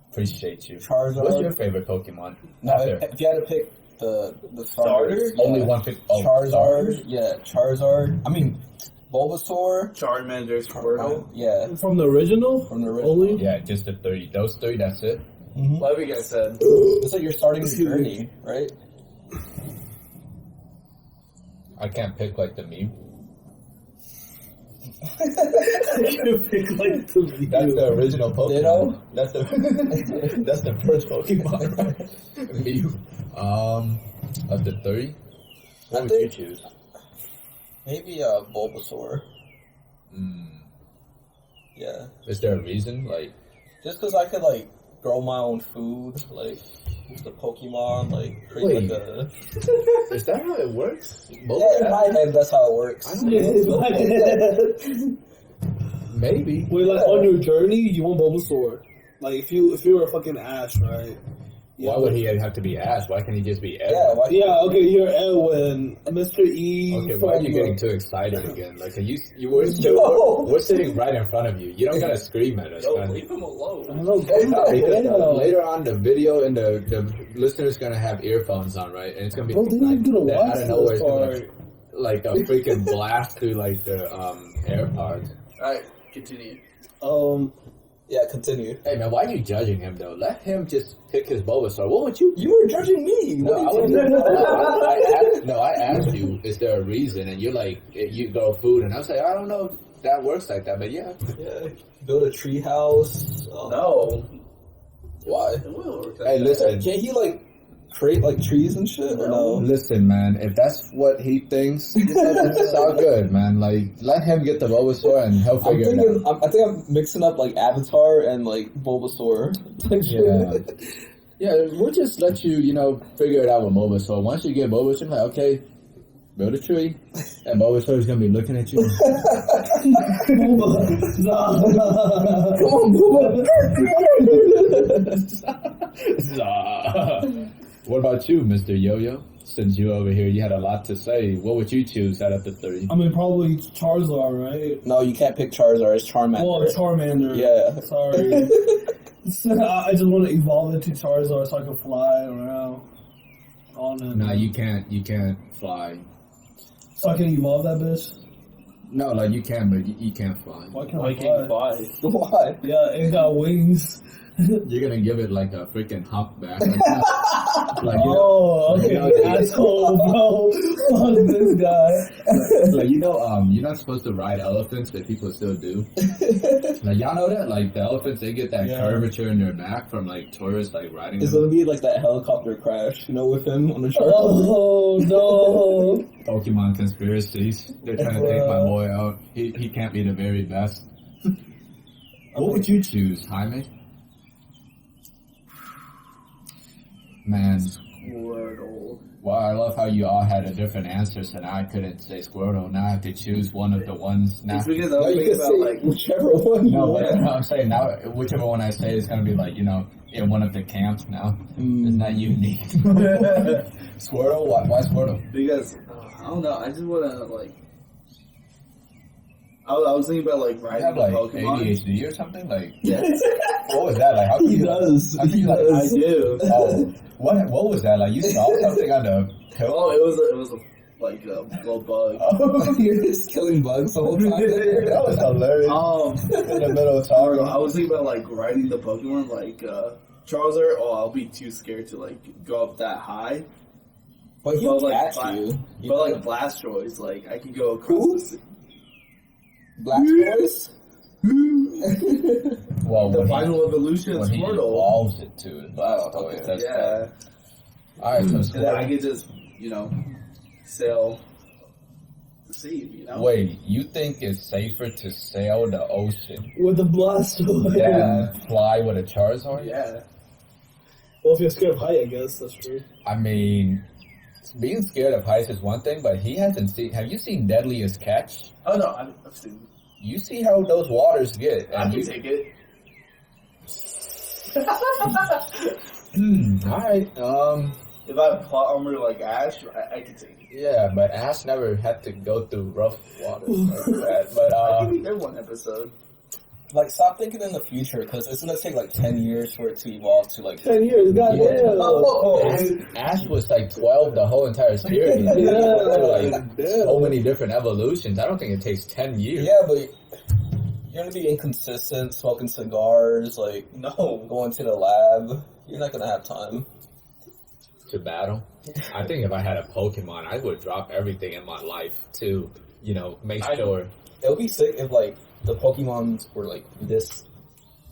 appreciate you. Charizard. What's your favorite Pokemon? No, After if you had to pick the starters, only yeah. one pick. Oh, Charizard, starters? yeah, Charizard. I mean, Bulbasaur. Charmander, Squirtle. Yeah, From the original? from the original. Only? Yeah, just the 3. Those 3, that's it. What have you guys said? It's like you're starting the journey, right? I can't pick like the Mew. You pick like the That's the original Pokemon. Ditto? That's the that's the first Pokemon, right? Mew. Of the 3, what I would you think- choose? Maybe Bulbasaur. Yeah, Is there a reason? Like, just because I could like grow my own food, like with the Pokemon, like create Wait. like a. is that how it works? Yeah, in my head, that's how it works. Maybe. Wait, like on your journey, you want Bulbasaur. Like if you were a fucking Ash, right? Why would he have to be Ash? Why can't he just be Ed? Yeah, why Yeah, okay, you're Edwin, Mr. E. Okay, why are you from, getting too excited again? Like, we're No. sitting right in front of you. You don't gotta scream at us, Yo, man. leave him alone. I don't know, Because damn. later on, the video and the listeners gonna have earphones on, right? And it's gonna be Bro, they're not gonna that watch out of nowhere, this it's gonna, part. like a freaking blast through like the AirPods. Alright, continue. Yeah, continue. Hey man, why are you judging him though? Let him just pick his Bulbasaur. What would you? You were judging me. No, What I are you was, I asked you, is there a reason? And you're like, you go food, and I was like, I don't know if that works like that, but yeah. Yeah, build a tree house. No. Why? It will work. Hey, listen. Can't he like create like trees and shit? Or no? Listen, man, if that's what he thinks, it's all good, man. Like, let him get the Bulbasaur and he'll I'm figure it thinking. out. I think I'm mixing up like Avatar and like Bulbasaur. Yeah. Yeah, we'll just let you, figure it out with Bulbasaur. Once you get Bulbasaur, like, okay, build a tree, and Bulbasaur's gonna be looking at you. Come on, Booba. What about you, Mr. Yo-Yo? Since you over here, you had a lot to say. What would you choose out of the 3? I mean, probably Charizard, right? No, you can't pick Charizard. It's Charmander. Well, Charmander. Yeah. Sorry. I just want to evolve into Charizard so I can fly around on it. No, you can't fly. So I can evolve that bitch? No, like you can, but you can't fly. Why can't Why I can't you fly? fly? Why? Yeah, it got wings. You're gonna give it like a freaking humpback. Like, Oh, okay, asshole, bro. Fuck this guy. like you're not supposed to ride elephants, but people still do. Like y'all know that, like the elephants, they get that Yeah. curvature in their back from like tourists like riding It's them. gonna be like that helicopter crash, with him on the Charizard. Oh, no. Pokemon conspiracies. They're trying to take my boy out. He can't be the very best. What would you choose, Jaime? Man, Squirtle. well, I love how you all had a different answers, and I couldn't say Squirtle. Now I have to choose one of the ones. Now, It's because I No, was you thinking can about, say like, whichever one you no, but want. I'm saying now, whichever one I say is gonna be like, in one of the camps now. Mm. It's not unique. Squirtle? Why Squirtle? because, I don't know, I just want to, like, I was thinking about, like, I riding have like Pokemon. ADHD or something. Like, Yes, what was that? Like, how can He you? does. How can you He like? does. I do. Oh, what was that? Like, you saw something on the pill? Oh, it was a like a little bug. You're just killing bugs the whole time. That was hilarious. In the middle of I talking. was thinking about like riding the Pokemon like Charizard. Oh, I'll be too scared to like go up that high. But he'll But, like, catch you. But like Blastoise, like I can go across Who? the sea. Blastoise? Well, The when final evolution when of he Squirtle. evolves it to Blastoise. okay. That's Yeah. Alright, so And then I Squirtle. could just, sail the sea, Wait, you think it's safer to sail the ocean With the Blastoise. than fly with a Charizard? Yeah. Well, if you're scared of height, I guess that's true. I mean, being scared of heights is one thing, but he hasn't seen. Have you seen Deadliest Catch? Oh no, I've seen. You see how those waters get. I And can you, take it. alright, If I have plot armor like Ash, I can take it. yeah, but Ash never had to go through rough waters like that. But, I can be there one episode. Like, stop thinking in the future, because it's gonna take like 10 years for it to evolve to like. 10 years, goddamn. Ash was like 12 the whole entire series. Yeah, Like, damn. so many different evolutions. I don't think it takes 10 years. Yeah, but you're gonna be inconsistent, smoking cigars, like No. going to the lab. You're not gonna have time. To battle. I think if I had a Pokemon, I would drop everything in my life to, make sure. It would be sick if like the Pokemons were like this,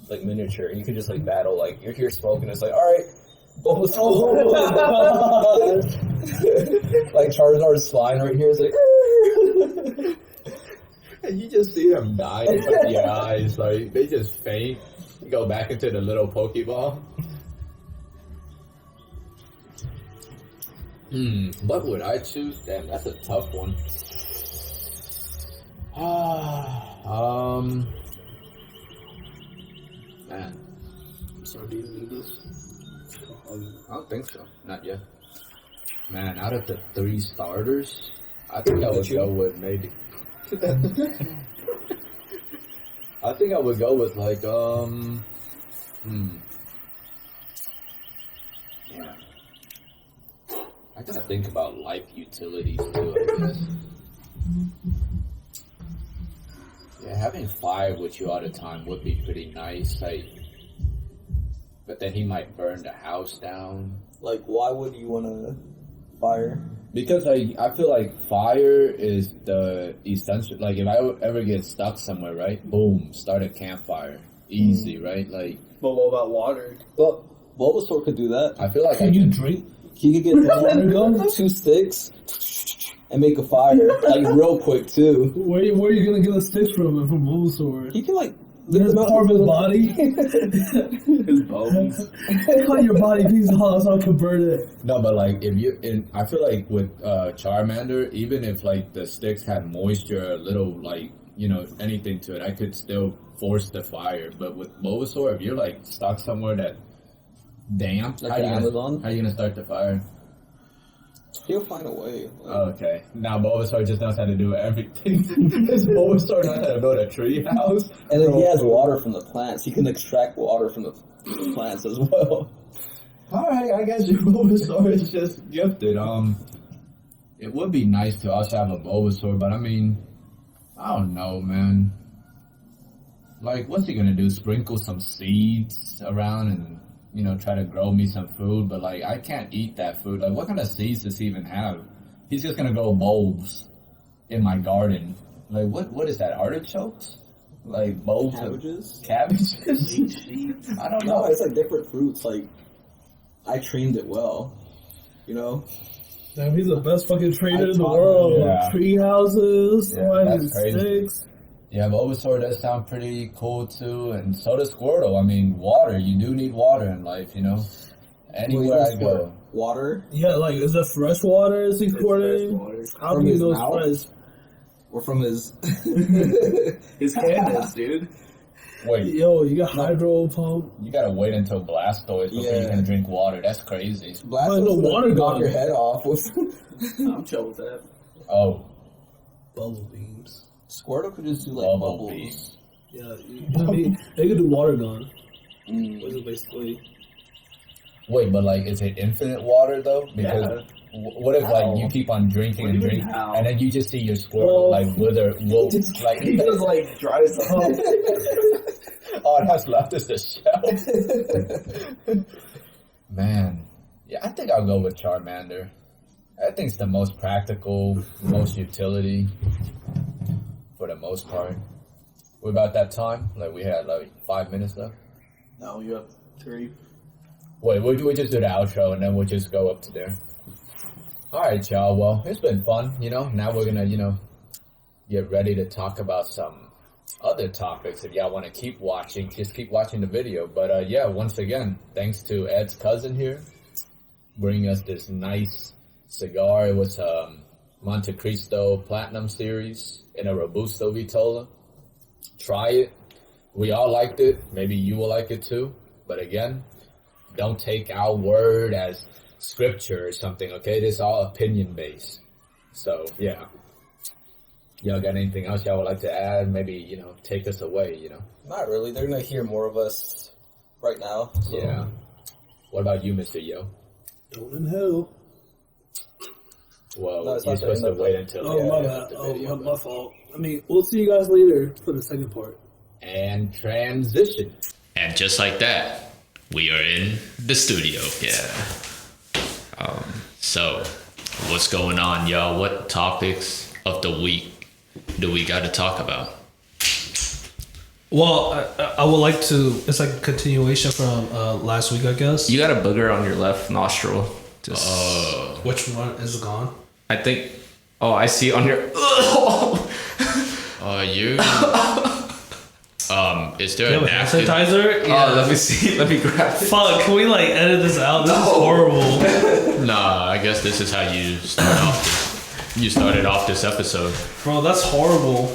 like miniature, and you could just like battle. Like you're here smoking, it's like, all right, Bulbasaur. Like Charizard's flying right here. It's like. And you just see them die in front of your eyes. Like, they just faint, go back into the little Pokeball. What would I choose? Damn, that's a tough one. Man, So do you do this? I don't think so. Not yet. Man, out of the 3 starters, I think I would go with maybe. I think I would go with like Yeah. I gotta think about life utilities too, I guess. Yeah, having fire with you all the time would be pretty nice, like, but then he might burn the house down. Like, why would you want to fire? Because I feel like fire is the essential. Like, if I ever get stuck somewhere, right? Boom, start a campfire, easy, right? Like, But what about water? Well, Bulbasaur could do that. I feel like Can you drink? He could get water gun, 2 sticks, and make a fire like real quick too. Where are you gonna get the sticks from? From Bulbasaur? He can like There's part of his body. His bones. Cut your body piece off so I can burn it. no, but like if I feel like with Charmander, even if like the sticks had moisture, a little like anything to it, I could still force the fire. But with Bulbasaur, if you're like stuck somewhere that damp, Like how the you Amazon? gonna start the fire? He'll find a way. Okay. Now Bulbasaur just knows how to do everything. This Bulbasaur knows how to build a tree house. And then he has water from the plants. He can extract water from the plants as well. Alright, I guess your Bulbasaur is just gifted. It would be nice to also have a Bulbasaur, but I mean, I don't know, man. Like, what's he gonna do? Sprinkle some seeds around and try to grow me some food, but like, I can't eat that food. Like, what kind of seeds does he even have? He's just gonna grow bulbs in my garden. Like, what is that, artichokes? Like, bulbs Cabbages? of cabbages? I don't No, know. it's like different fruits. Like, I trained it well. Damn, he's the best fucking trader I in the taught world. him, yeah. Tree houses, Yeah, finding that's crazy. sticks. Yeah, Bulbasaur does sound pretty cool too, and so does Squirtle. I mean, water, you do need water in life, Anywhere I go. Water Yeah, like, is it fresh water is he It's fresh quoting? water. How From do you his know mouth? it's fresh? or from his. His cannons, dude. Wait, Yo, you got hydro pump. you gotta wait until Blastoise before you Yeah. can drink water. That's crazy. Blast the water knock gun. your head off with. I'm chill with that. Oh, Bubble beams. Squirtle could just do like Bubble bubbles. beams. Yeah, they could do water gun. Mm. Which is basically. Wait, but like, is it infinite water though? Because What if like you keep on drinking and drinking, how? and then you just see your squirrel like wither, wolf, like He just like dries up. all that's left is the shell. Man, yeah, I think I'll go with Charmander. I think it's the most practical, most utility for the most part. What about that time? Like we had like 5 minutes left. No, you have 3. Wait, we just do the outro and then we'll just go up to there. All right, y'all. Well, it's been fun. Now we're gonna get ready to talk about some other topics. If y'all want to keep watching, just keep watching the video. But yeah, once again, thanks to Ed's cousin here, bringing us this nice cigar. It was Monte Cristo Platinum Series in a Robusto Vitola. Try it. We all liked it. Maybe you will like it too. But again, don't take our word as scripture or something, okay? This is all opinion based. So yeah. Y'all got anything else y'all would like to add? Maybe, take us away, Not really. They're gonna hear more of us right now. So. Yeah. What about you, Mr. Yo? Don't in hell. Well, No, it's you're not the supposed end to of wait it. until Oh, the my end bad. of the Oh, video, my fault. I mean, we'll see you guys later for the second part. And transition. And just like that, we are in the studio. Yeah. So, what's going on, y'all? What topics of the week do we got to talk about? Well, I would like to. It's like a continuation from last week, I guess. You got a booger on your left nostril. Just Which one is gone? I think. Oh, I see on your. You. Is there You a have a hand napkin? sanitizer? Oh, let me see. Let me grab it. Fuck, can we like edit this out? This is horrible. Nah, I guess this is how you start off. You started off this episode. Bro, that's horrible.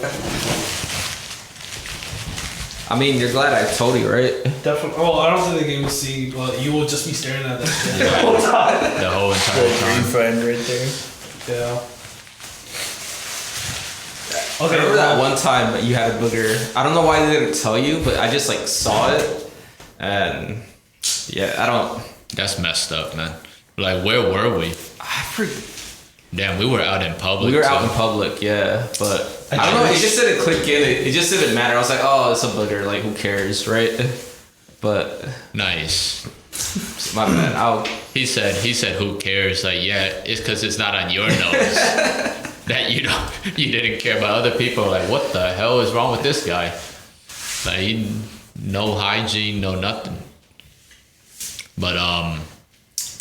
I mean, you're glad I told you, right? Definitely. Oh, I don't think the game will see, but you will just be staring at that shit. The whole entire time. friend right there. Yeah. I Okay. remember that one time you had a booger. I don't know why they didn't tell you, but I just like saw it, and yeah, I don't. That's messed up, man. Like, where were we? I forget. Damn, we were out in public. We were out too. in public, yeah, but I don't know. It just didn't click in. It just didn't matter. I was like, oh, it's a booger. Like, who cares, right? But Nice. my bad. He said, who cares? Like, yeah, it's because it's not on your nose. That you didn't care about other people. Like, what the hell is wrong with this guy? Like, no hygiene, no nothing. But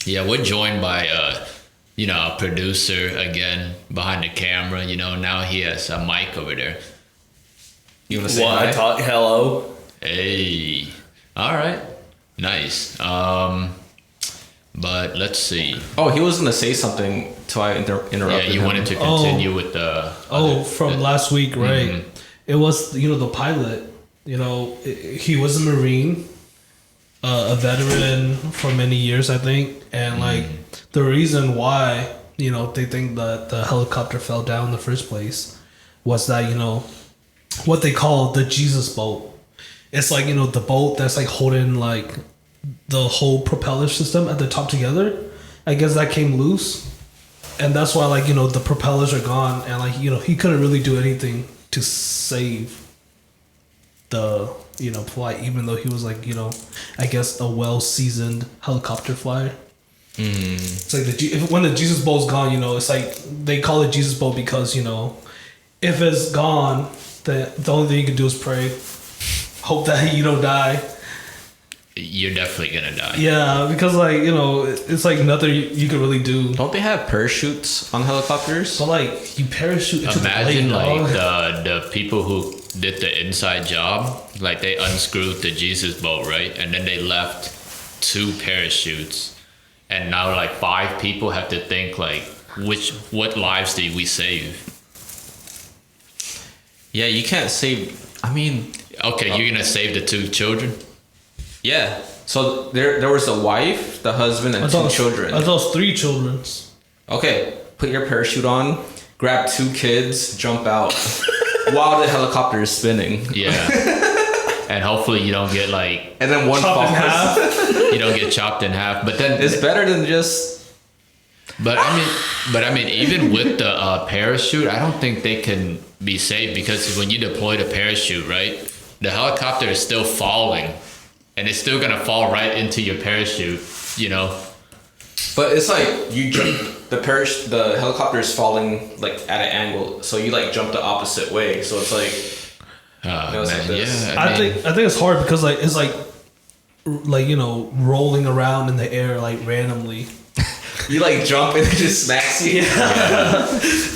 yeah, we're joined by a producer again behind the camera. Now he has a mic over there. You want to say hi? Hello. Hey, all right, nice. But let's see. Oh, he was gonna say something till I interrupted Yeah, you him. wanted to continue with the. From last week, right? Mhm. It was, the pilot. He was a Marine, a veteran for many years, I think. And, like, the reason why, they think that the helicopter fell down in the first place was that, what they call the Jesus boat. It's like, the boat that's, like, holding, like, the whole propeller system at the top together. I guess that came loose. And that's why, like, the propellers are gone. And, like, he couldn't really do anything to save the, flight, even though he was, like, I guess a well-seasoned helicopter flyer. It's like when the Jesus boat's gone, it's like they call it Jesus boat because, if it's gone, the only thing you can do is pray. Hope that you don't die. You're definitely gonna die. Yeah, because, like, it's like nothing you can really do. Don't they have parachutes on helicopters? So, like, you parachute into Imagine the plane, like dog. the people who did the inside job, like they unscrewed the Jesus boat, right? And then they left 2 parachutes, and now like 5 people have to think like, what lives did we save? Yeah, you can't save. I mean, Okay, you're gonna save the 2 children. yeah. So there was a wife, the husband, and 2 children. I thought it was 3 children. Okay, put your parachute on, grab 2 kids, jump out while the helicopter is spinning, Yeah. And hopefully you don't get like, and then one Chopped in falls. half. you don't get chopped in half. But then It's better than just. But I mean, even with the parachute, I don't think they can be safe because when you deploy the parachute, right, the helicopter is still falling, and it's still gonna fall right into your parachute, you know. But it's like you jump the helicopter is falling like at an angle, so you like jump the opposite way. So it's like, Man, like this. yeah. I think it's hard because like it's like you know, rolling around in the air like randomly. You like jump and it just smacks you.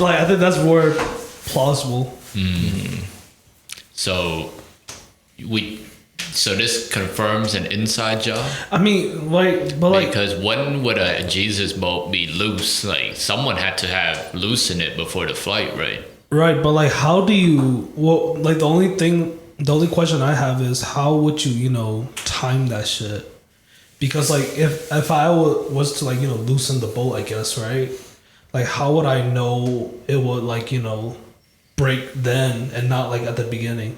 Like I think that's more plausible. So this confirms an inside job. I mean, like, but like, Because when would a Jesus bolt be loose? Like someone had to have loosened it before the flight, right? right, but like, how do you? Well, like the only question I have is how would you, you know, time that shit? Because like if I was to like, you know, loosen the bolt, I guess, right? Like how would I know it would like, you know, break then and not like at the beginning?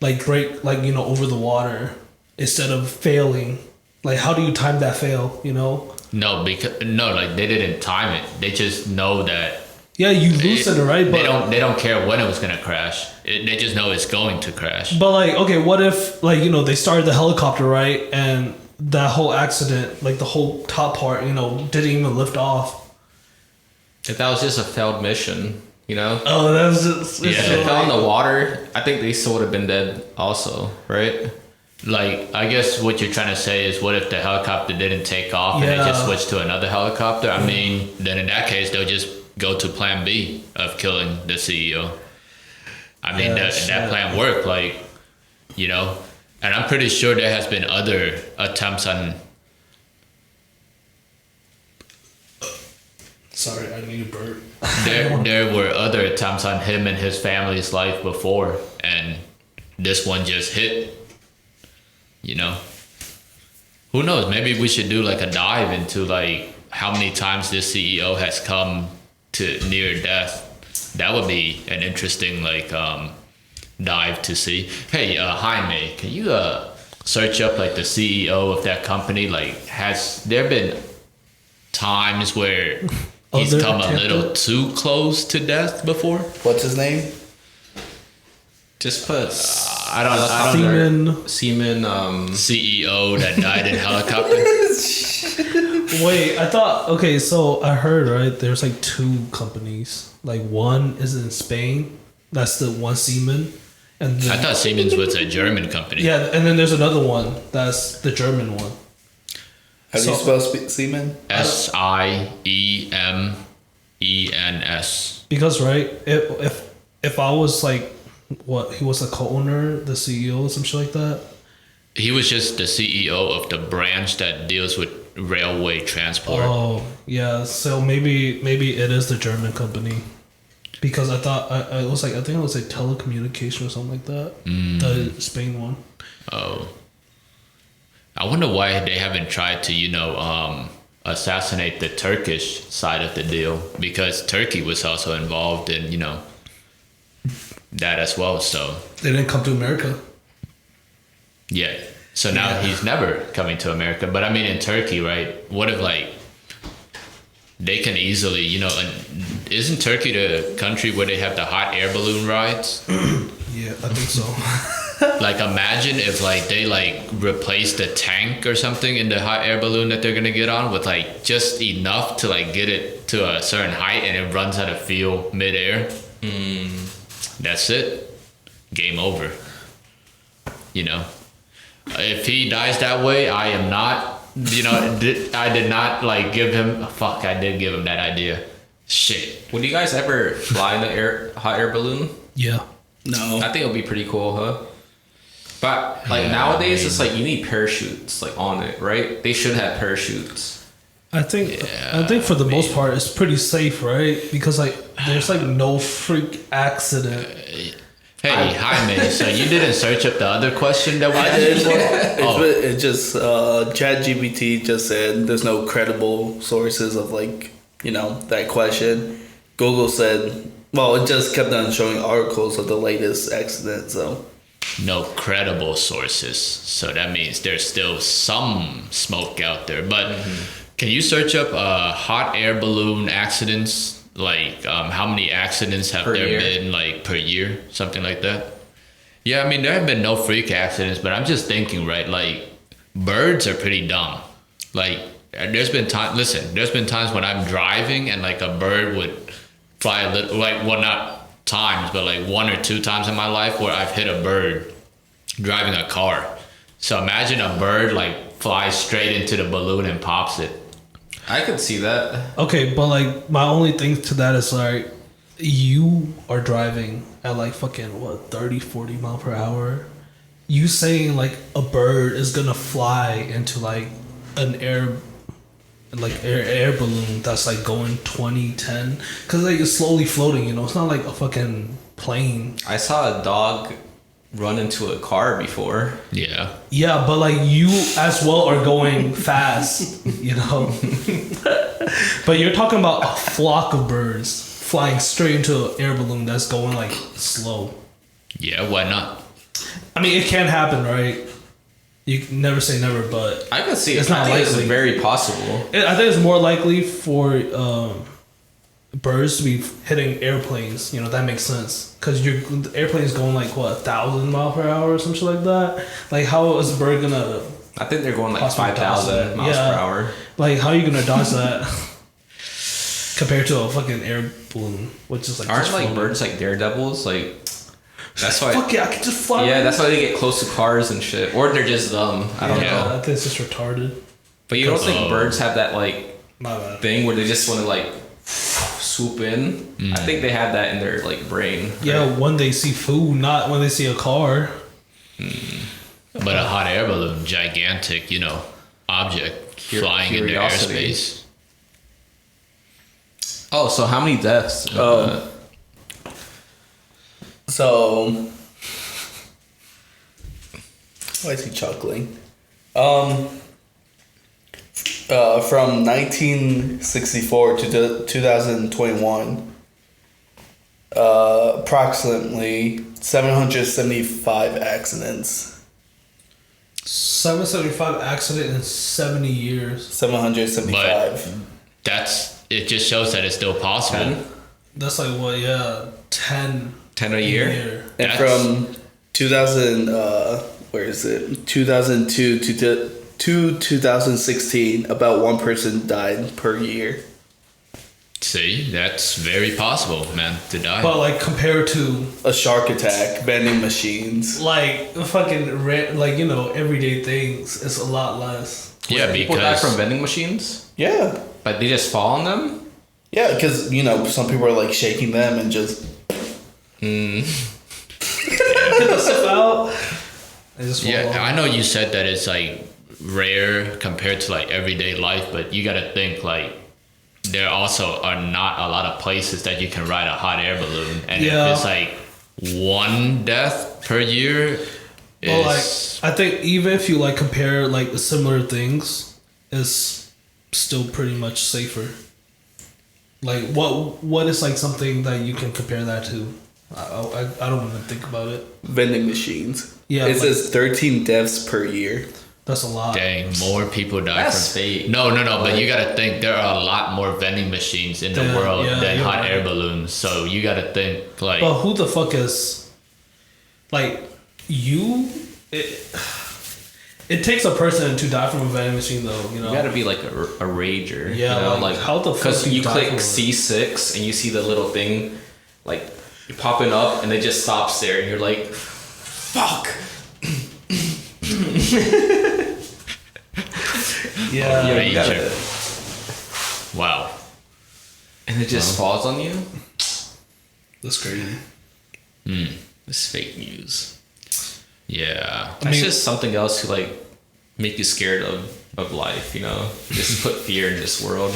Like break like, you know, over the water instead of failing. Like how do you time that fail, you know? No, like they didn't time it. They just know that Yeah, you loosen it, right? But they don't care when it was gonna crash. They just know it's going to crash. But like, okay, what if like, you know, they started the helicopter, right? And that whole accident, like the whole top part, you know, didn't even lift off. If that was just a failed mission, you know. Oh, that was just Yeah, If it fell in the water, I think they still would have been dead also, right? Like, I guess what you're trying to say is, what if the helicopter didn't take off and they Yeah. just switched to another helicopter? I mean, then in that case, they'll just go to plan B of killing the CEO. I mean, Yeah, that plan worked, like, you know, and I'm pretty sure there has been other attempts on. Sorry, I need a burp. There were other attempts on him and his family's life before, and this one just hit. You know, who knows? Maybe we should do like a dive into like how many times this CEO has come to near death. That would be an interesting like dive to see. Hey, Jaime, can you search up like the CEO of that company? Like, has there been times where he's Other come a little attempted? too close to death before? What's his name? Just put I don't know. Seaman. CEO that died in helicopter. Wait, I thought, okay, so I heard, right, there's like two companies. Like one is in Spain, that's the one Seaman. And I then, thought Siemens was a German company. yeah, and then there's another one, that's the German one. How do you spell semen? SIEMENS. Because, right, if I was like, what, he was a co-owner, the CEO or some shit like that? He was just the CEO of the branch that deals with railway transport. Oh, yeah, so maybe it is the German company. Because I thought, I think it was like telecommunication or something like that. The Spain one. Oh. I wonder why they haven't tried to, assassinate the Turkish side of the deal, because Turkey was also involved in, that as well. So They didn't come to America. yeah. So now he's never coming to America. But I mean, in Turkey, right? What if like they can easily, isn't Turkey the country where they have the hot air balloon rides? Yeah, I think so. Like imagine if like they like replace the tank or something in the hot air balloon that they're gonna get on with like just enough to like get it to a certain height and it runs out of fuel midair. That's it. Game over. If he dies that way, I am not. I did not like give him. Fuck, I did give him that idea. Shit. Would you guys ever fly in a hot air balloon? Yeah. No. I think it would be pretty cool, huh? But like nowadays, it's like you need parachutes like on it, right? They should have parachutes. I think for the most part it's pretty safe, right? Because like there's like no freak accident. Hey, Jaime. So you didn't search up the other question that we I asked did. before? Oh. It's just ChatGPT just said there's no credible sources of that question. Google said, well, it just kept on showing articles of the latest accident. So No credible sources. So that means there's still some smoke out there. But Can you search up hot air balloon accidents? Like how many accidents have there been like per year, something like that? Yeah, I mean there have been no freak accidents, but I'm just thinking, right? Like birds are pretty dumb. Like there's been times when I'm driving and like a bird would fly a little, like, well, not times, but like 1 or 2 times in my life where I've hit a bird driving a car. So imagine a bird like flies straight into the balloon and pops it. I could see that. Okay, but like my only thing to that is like you are driving at like fucking what 30, 40 mile per hour. You saying like a bird is gonna fly into like an air balloon that's like going 20, 10, because like it's slowly floating, you know, it's not like a fucking plane. I saw a dog run into a car before. Yeah, but like you as well are going fast, you know. But you're talking about a flock of birds flying straight into an air balloon that's going like slow. Yeah, why not? I mean, it can happen, right? You can never say never, but I could see it. It's not I think likely. it's very possible. I think it's more likely for birds to be hitting airplanes. You know, that makes sense because the airplane's going like what 1,000 miles per hour or something like that. Like, how is a bird gonna? I think they're going like Possibly 5,000 miles per hour. Like, how are you gonna dodge that compared to a fucking air balloon, which is like Aren't just like floating? birds like daredevils? Like that's why. Fuck yeah, I can just fly. Yeah, that's why they get close to cars and shit. Or they're just dumb. I don't know. I think it's just retarded. But you don't think birds have that like My bad. thing where they just want to like swoop in? I think they have that in their like brain. Yeah, when they see food, not when they see a car. But a hot air balloon, gigantic, you know, object flying into curiosity. airspace. Oh, so how many deaths? So, why is he chuckling? From 1964 to 2021, approximately 775 accidents. 775 accident in 70 years. 775. It just shows that it's still possible. 10? That's like what? Yeah, 10. 10 a year? And from 2000, where is it? 2002 to 2016, about 1 person died per year. See, that's very possible, man, to die. But like compared to A shark attack, vending machines. like fucking like, you know, everyday things, it's a lot less. yeah, People die because from vending machines? Yeah. Like they just fall on them? Yeah, because, you know, some people are like shaking them and just. Get the stuff out. They just fall yeah, off. I know you said that it's like rare compared to like everyday life, but you gotta think like there also are not a lot of places that you can ride a hot air balloon, and Yeah. if it's like 1 death per year, Well, like it's I think even if you like compare like similar things, it's still pretty much safer. Like what is like something that you can compare that to? I don't even think about it. Vending machines. Yeah, It like- says 13 deaths per year. That's a lot. dang, more people die That's from fake. No, but you gotta think there are a lot more vending machines in the Yeah, world yeah, than you're hot right. air balloons. So you gotta think like But who the fuck is like you? It takes a person to die from a vending machine, though. You know, You gotta be like a rager. Yeah, you know, like, how the fuck Because do you you die click from it? C6 and you see the little thing, like, you're popping up and it just stops there and you're like, fuck! yeah. Yeah, you gotta- Rager. Wow. And it just falls on you? That's crazy. It's fake news. Yeah. That's just something else to, like, make you scared of life, you know? Just put fear in this world.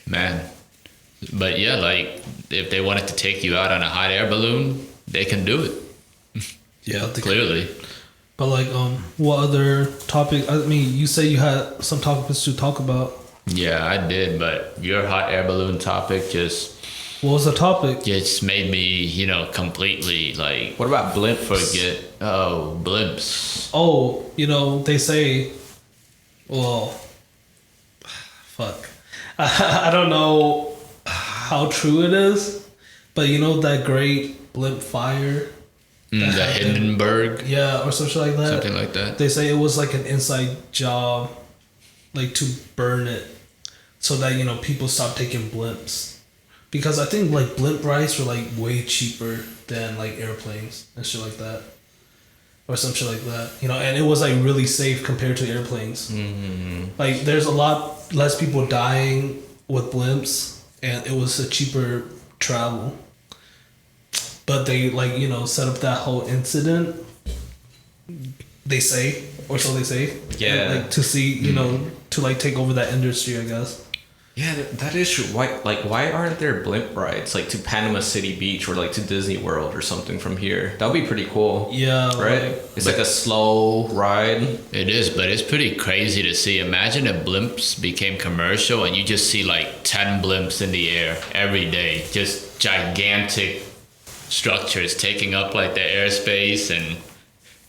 Man. But yeah, like if they wanted to take you out on a hot air balloon, they can do it. Yeah, Clearly. But like, what other topic? I mean, you say you had some topics to talk about. Yeah, I did, but your hot air balloon topic just What was the topic? made me, you know, completely like What about blimps? forget. Oh, blimps. Oh, you know, they say Well, fuck. I don't know how true it is, but you know that great blimp fire? The Hindenburg. Yeah, or something like that. Something like that. They say it was like an inside job, like to burn it, so that you know people stop taking blimps, because I think like blimp rides were like way cheaper than like airplanes and shit like that, or some shit like that. You know, and it was like really safe compared to airplanes. Mm-hmm. Like there's a lot less people dying with blimps, and it was a cheaper travel. But they like, you know, set up that whole incident. They say, or so they say. Yeah. Like to see, you know, to like take over that industry, I guess. Yeah, that is true. Why aren't there blimp rides like to Panama City Beach or like to Disney World or something from here? That would be pretty cool. Yeah. Right? It's like a slow ride. It is, but it's pretty crazy to see. Imagine if blimps became commercial and you just see like 10 blimps in the air every day. Just gigantic structures taking up like the airspace. And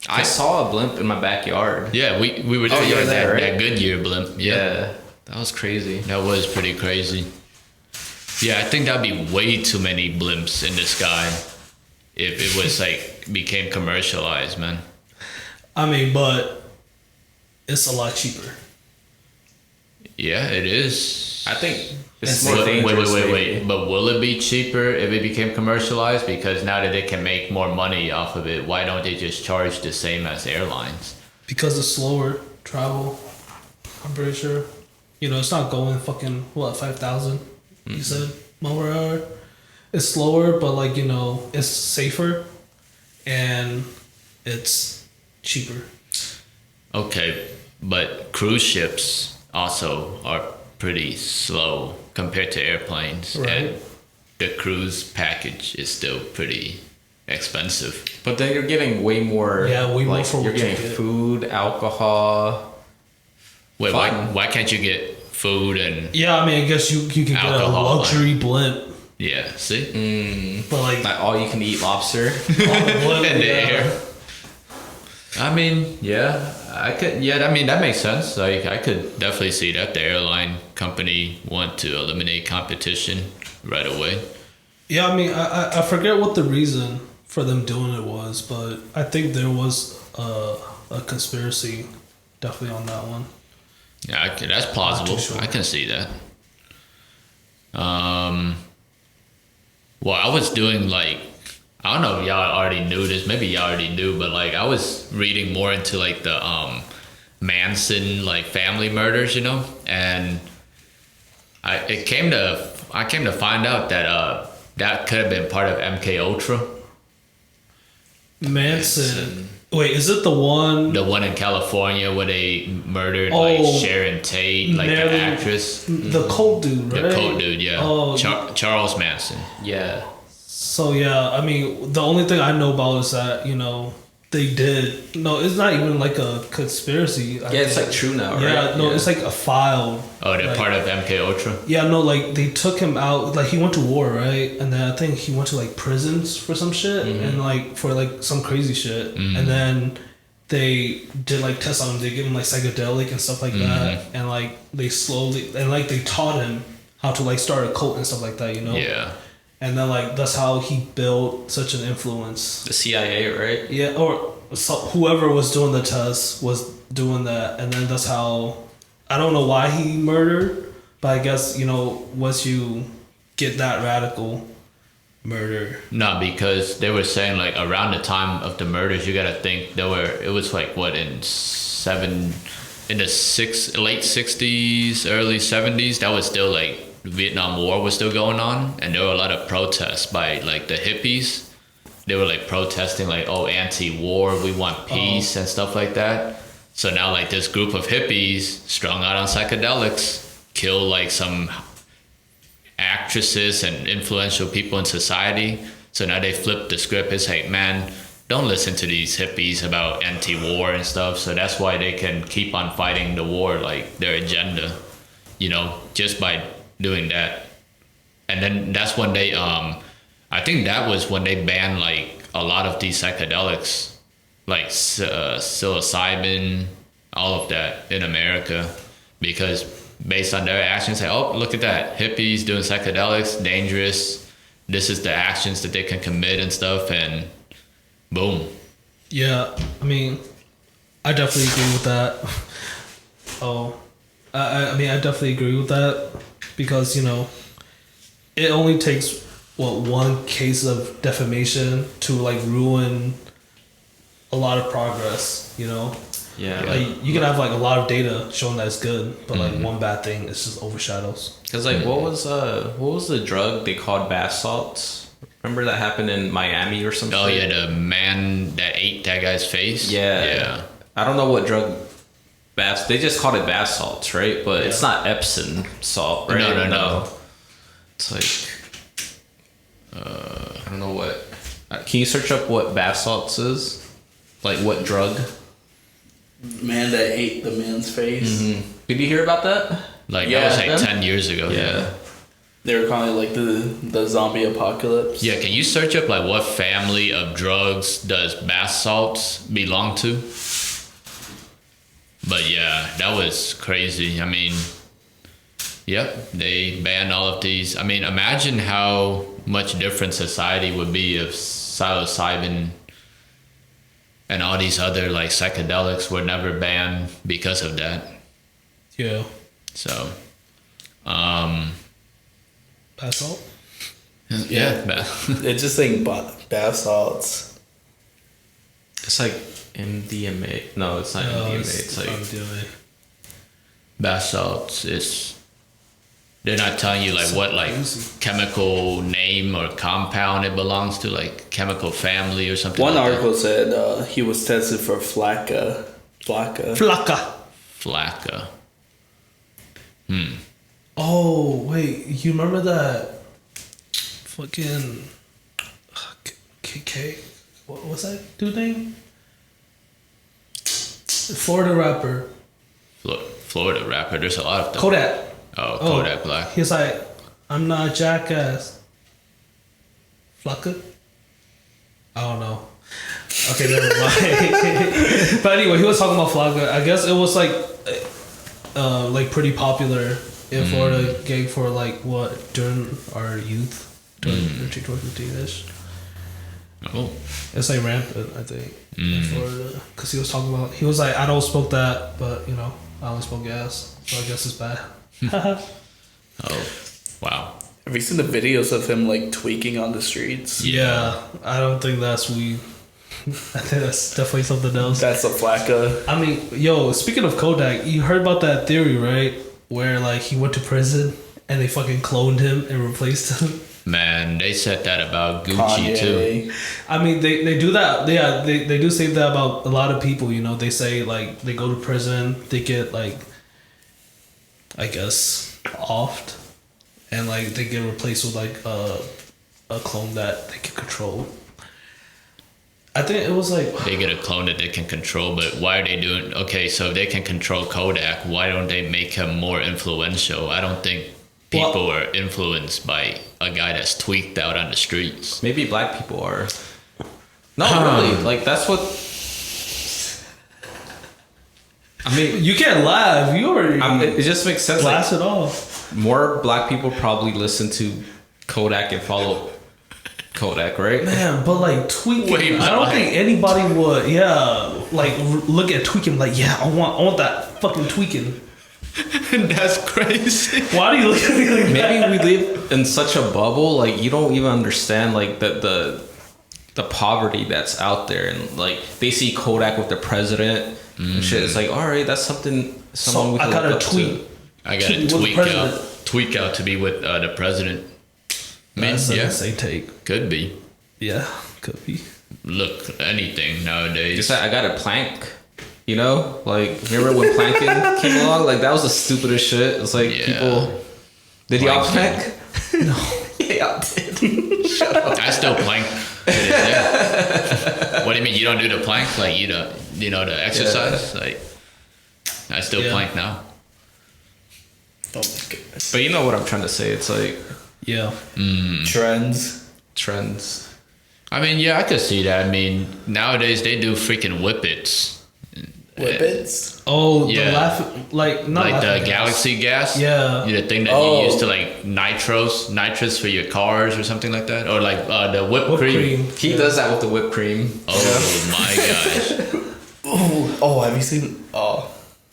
I saw a blimp in my backyard. yeah, we were there. you were there, right? That Goodyear blimp. Yeah. That was crazy. That was pretty crazy. Yeah, I think that'd be way too many blimps in the sky if it was like became commercialized, man. I mean, but it's a lot cheaper. Yeah, it is. I think it's Wait, more dangerous. Wait. But will it be cheaper if it became commercialized? Because now that they can make more money off of it, why don't they just charge the same as airlines? Because it's slower travel, I'm pretty sure. You know, it's not going fucking, 5,000, you said, mile per hour. It's slower, but like, you know, it's safer and it's cheaper. Okay, but cruise ships also are pretty slow compared to airplanes. Right. And the cruise package is still pretty expensive. But then you're getting way more. Yeah, way more like, for you're what you getting get. food, alcohol. Wait, Fun. why can't you get food and Yeah, I mean, I guess you can get a Alcohol, luxury blimp, yeah, see? but like Like all you can eat lobster. on the blimp, In the yeah. air. I mean, yeah, I mean that makes sense. Like I could definitely see that the airline company want to eliminate competition right away. Yeah, I mean, I forget what the reason for them doing it was, but I think there was a conspiracy definitely on that one. Yeah, that's plausible. Not too sure. I can see that. Well, I was doing like, I don't know if y'all already knew this. Maybe y'all already knew, but like I was reading more into like the Manson like family murders, you know, and I came to find out that that could have been part of MK Ultra, Manson. Wait, is it the one? the one in California where they murdered Oh, like Sharon Tate, like the Marilyn- actress. The cult dude, right? The cult dude, yeah. Oh, Charles Manson. Yeah. so yeah, I mean, the only thing I know about is that, you know, they did. No, it's not even like a conspiracy. Yeah, it's like true now, right? Yeah, no, it's like a file. Oh, they're like, part of MK Ultra. Yeah, no, like they took him out. Like he went to war, right? And then I think he went to like prisons for some shit, and like for like some crazy shit. And then they did like tests on him. They gave him like psychedelic and stuff like that, and like they slowly and like they taught him how to like start a cult and stuff like that, you know? Yeah. And then like that's how he built such an influence. The CIA, right? Yeah, or so, whoever was doing the test was doing that, and then that's how. I don't know why he murdered, but I guess, you know, once you get that radical, murder. No, because they were saying like around the time of the murders, you gotta think it was like what in the late 60s, early 70s. That was still like the Vietnam War was still going on, and there were a lot of protests by like the hippies. They were like protesting like, oh, anti-war, we want peace and stuff like that. So now like this group of hippies strung out on psychedelics kill like some actresses and influential people in society. So now they flip the script. It's like, man, don't listen to these hippies about anti-war and stuff. So that's why they can keep on fighting the war, like their agenda, you know, just by doing that. And then that's when they I think that was when they banned like a lot of these psychedelics, like psilocybin all of that in America, because based on their actions, say, oh, look at that, hippies doing psychedelics, dangerous. This is the actions that they can commit and stuff, and boom. Yeah, I mean, I definitely agree with that. I mean, I definitely agree with that because, you know, it only takes, one case of defamation to, like, ruin a lot of progress, you know? Yeah. Like, you can have, like, a lot of data showing that it's good, but, like, one bad thing, it just overshadows. Because, like, what was the drug they called bath salts? Remember that happened in Miami or something? Oh, yeah, the man that ate that guy's face? Yeah. I don't know what drug bath... They just called it bath salts, right? But it's not Epsom salt, right? No. It's like... I don't know what... Can you search up what bath salts is? Like, what drug? Man that ate the man's face. Mm-hmm. Did you hear about that? Like, Yeah. that was like 10 years ago. Yeah. They were calling it like the zombie apocalypse. Yeah, can you search up like what family of drugs does bath salts belong to? But yeah, that was crazy. I mean, yep, they banned all of these. I mean, imagine how much different society would be if psilocybin and all these other like psychedelics were never banned because of that. Yeah. So, Bath salt? yeah. It's just saying bath salts. It's like MDMA. No, it's not MDMA. It's like... MDMA. Bath salts is, they're not telling you like what like chemical name or compound it belongs to, like chemical family or something. One like article said he was tested for flakka. Flakka. Oh, wait. You remember that fucking KK? What was that dude name? Florida rapper. Florida rapper. There's a lot of them. Kodak. Oh, Kodak Black. He's like, I'm not a jackass. Flakka? I don't know. Okay, never mind. But anyway, he was talking about Flakka. I guess it was like pretty popular in Florida, gang for like what, during our youth, during 15-ish. Oh. It's like rampant, I think, in Florida. Because he was talking about, he was like, I don't smoke that, but you know, I only smoke gas, so I guess it's bad. Oh, wow. Have you seen the videos of him like tweaking on the streets? Yeah, I don't think that's weed. I think that's definitely something else. That's a flakka. I mean, yo, speaking of Kodak, you heard about that theory, right? Where like he went to prison and they fucking cloned him and replaced him. Man, they said that about Gucci Kanye. too. I mean, they do that. Yeah, they do say that about a lot of people. You know, they say like they go to prison, they get like, I guess, offed, and like they get replaced with like a clone that they can control. I think it was like They get a clone that they can control, but why are they doing? Okay, so if they can control Kodak, why don't they make him more influential? I don't think people are influenced by a guy that's tweaked out on the streets. Maybe black people are. No, really. Like, that's what... I mean... you can't laugh. You already it just makes sense. blast Like, it off. more black people probably listen to Kodak and follow Kodak, right? Man, but like tweaking, Way I don't back. think anybody would. Yeah, like look at tweaking. Like, yeah, I want that fucking tweaking. That's crazy. Why do you look at me like that? Maybe we live in such a bubble, like, you don't even understand, like, the poverty that's out there. And, like, they see Kodak with the president and shit. It's like, all right, that's something someone we I can gotta look up tweet. to. I gotta With the president. tweak out to be with the president. I mean, That's yeah, a say take. could be. Yeah, could be. Look, anything nowadays. Just like, I got a plank, you know? Like, remember when planking came along? Like, that was the stupidest shit. It's like, Yeah. people... Did y'all Planking. plank? No. Yeah, y'all did. Shut up. I still plank. To this day. What do you mean you don't do the plank? Like you don't, the exercise? Like I still plank now. Oh my goodness. But you know what I'm trying to say. It's like Yeah. Trends. trends. I mean, yeah, I could see that. I mean, nowadays they do freaking whippets. Whippets? Oh, Yeah. the laughing, like not Like the laughing galaxy gas. Yeah. The thing that you use to like nitrous for your cars or something like that, or like the whipped cream. He does that with the whipped cream. Oh my gosh. Oh, have you seen? Oh,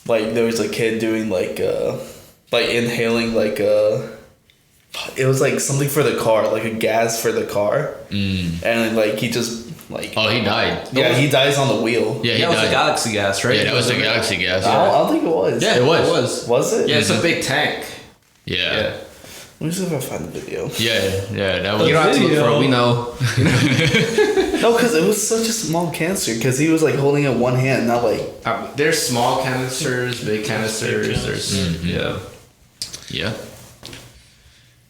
like there was a kid doing like inhaling like it was like something for the car, like a gas for the car, and like he just like Oh, he died. yeah, he dies on the wheel. Yeah, he That was the died. galaxy gas, right? Yeah, that was the galaxy gas. I Yeah. don't think it was. Yeah, It was. It was. Was it? Yeah, it's a big tank. Yeah. Let me see if I find the video. Yeah, that was. You don't have to look for it. We know. No, because it was such a small canister. Because he was like holding it in one hand, not like. There's small canisters, big canisters. There's yeah. Yeah.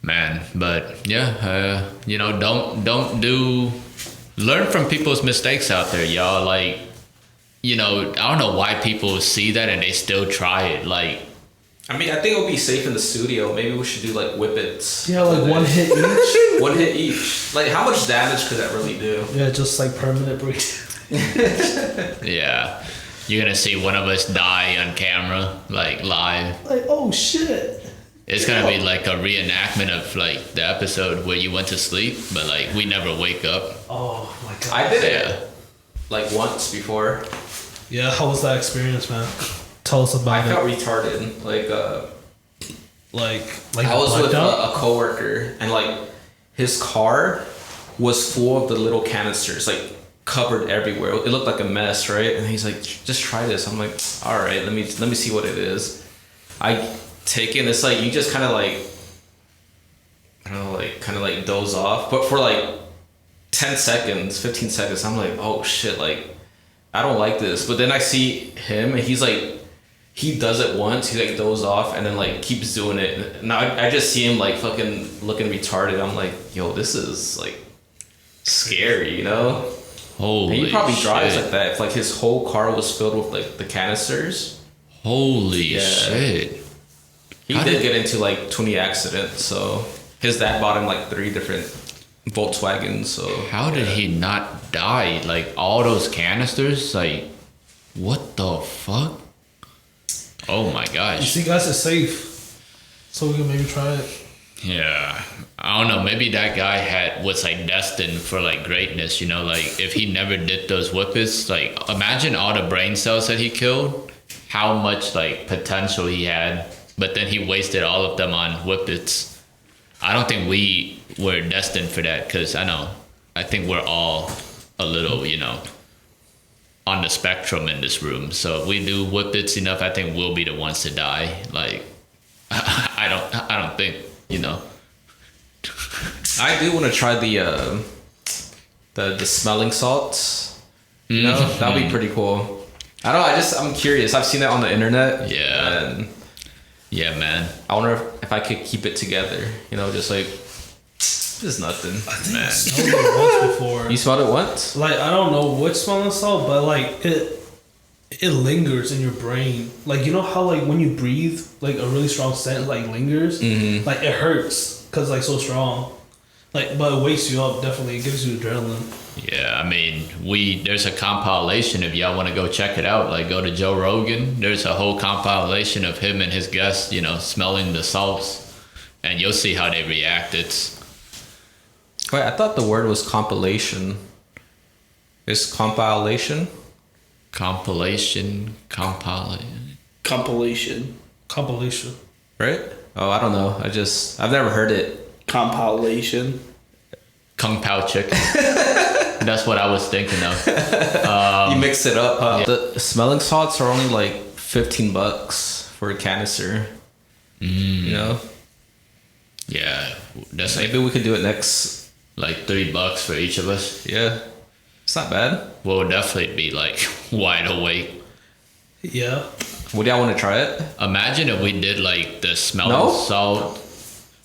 Man, but yeah, learn from people's mistakes out there, y'all. Like, I don't know why people see that and they still try it. Like, I mean, I think it would be safe in the studio. Maybe we should do like whippets. Yeah, like one hit each. One hit each. Like, how much damage could that really do? Yeah, just like permanent break. yeah, you're gonna see one of us die on camera, like live. Like, oh shit. It's gonna be like a reenactment of like the episode where you went to sleep, but like we never wake up. Oh my god. I did Yeah. it like once before. Yeah, how was that experience, man? Tell us I about felt it. retarded. Like Like I was with blackout? a coworker, and like his car was full of the little canisters, like covered everywhere. It looked like a mess, right? And he's like, "Just try this." I'm like, "All right, let me see what it is." I take it, and it's like you just kind of like, I don't know, like kind of like doze off, but for like 10 seconds, 15 seconds, I'm like, "Oh shit!" Like I don't like this. But then I see him, and he's like. He does it once, he like dozes off and then like keeps doing it. Now I just see him like fucking looking retarded. I'm like, yo, this is like scary, you know? Holy And he probably drives shit. like that. If like his whole car was filled with like the canisters. Holy Yeah. shit. He How did did- get into like 20 accidents, so his dad bought him like 3 different Volkswagens, so How did he not die? Like all those canisters, like what the fuck? Oh my You gosh. see, guys, it's safe. So we can maybe try it. Yeah. I don't know, maybe that guy was like destined for like greatness, like if he never did those whippets, like imagine all the brain cells that he killed, how much like potential he had, but then he wasted all of them on whippets. I don't think we were destined for that, because I think we're all a little, on the spectrum in this room. So if we do whippets enough, I think we'll be the ones to die. Like, I don't think, I do want to try the smelling salts. You know, that'd be pretty cool. I'm curious. I've seen that on the internet. Yeah. And Yeah, man. I wonder if I could keep it together. Just like, just nothing. I smelled it once before. You smelled it once? Like, I don't know which smelling salt, but like it lingers in your brain. Like, you know how like when you breathe, like a really strong scent like lingers. Mm-hmm. Like it hurts because like so strong. Like, but it wakes you up. Definitely, it gives you adrenaline. Yeah, I mean, there's a compilation if y'all want to go check it out. Like, go to Joe Rogan. There's a whole compilation of him and his guests, smelling the salts, and you'll see how they react. Wait, I thought the word was compilation. Is compilation? Compilation. Compilation. Compilation. Right? Oh, I don't know. I've never heard it. Compilation. Kung Pao chicken. That's what I was thinking of. You mix it up, huh? Yeah. The smelling salts are only like $15 for a canister. You know? Yeah, that's like, Maybe we could do it next. like $3 for each of us. Yeah. It's not bad. We'll definitely be like wide awake. Yeah. Would y'all want to try it? Imagine if we did like the smelling No? salt.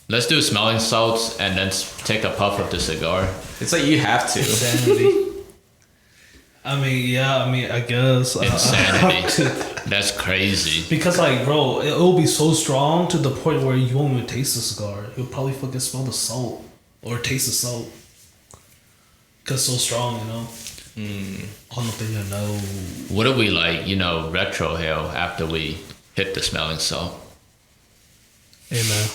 Let's do smelling salts and then take a puff of the cigar. It's like you have to. Insanity. I guess. Insanity. That's crazy. Because like, bro, it'll be so strong to the point where you won't even taste the cigar. You'll probably fucking smell the salt or taste the salt. Cause it's so strong, I don't think I know. What do we like, retro hail after we hit the smelling salt? Hey man,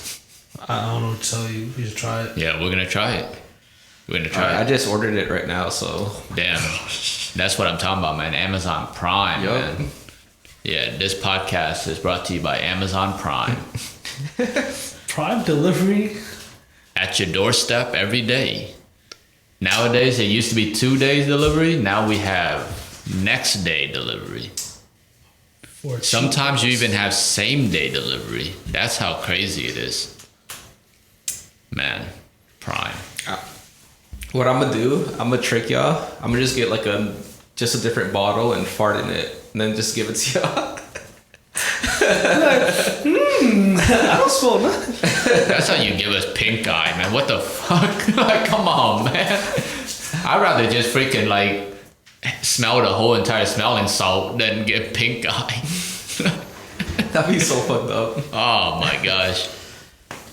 I don't know what to tell you. You should try it. Yeah, we're gonna try it. I just ordered it right now, so. Damn. That's what I'm talking about, man. Amazon Prime, Yup. man. Yeah, this podcast is brought to you by Amazon Prime. Prime delivery. At your doorstep every day. Nowadays, it used to be 2 days delivery. Now we have next day delivery. Sometimes you even have same day delivery. That's how crazy it is. Man, Prime. What I'm gonna do, I'm gonna trick y'all. I'm gonna just get like just a different bottle and fart in it, and then just give it to y'all. I don't smell nothing. That's how you give us pink eye, man. What the fuck? Like, come on, man. I'd rather just freaking like smell the whole entire smelling salt than get pink eye. That'd be so fucked up. Oh my gosh.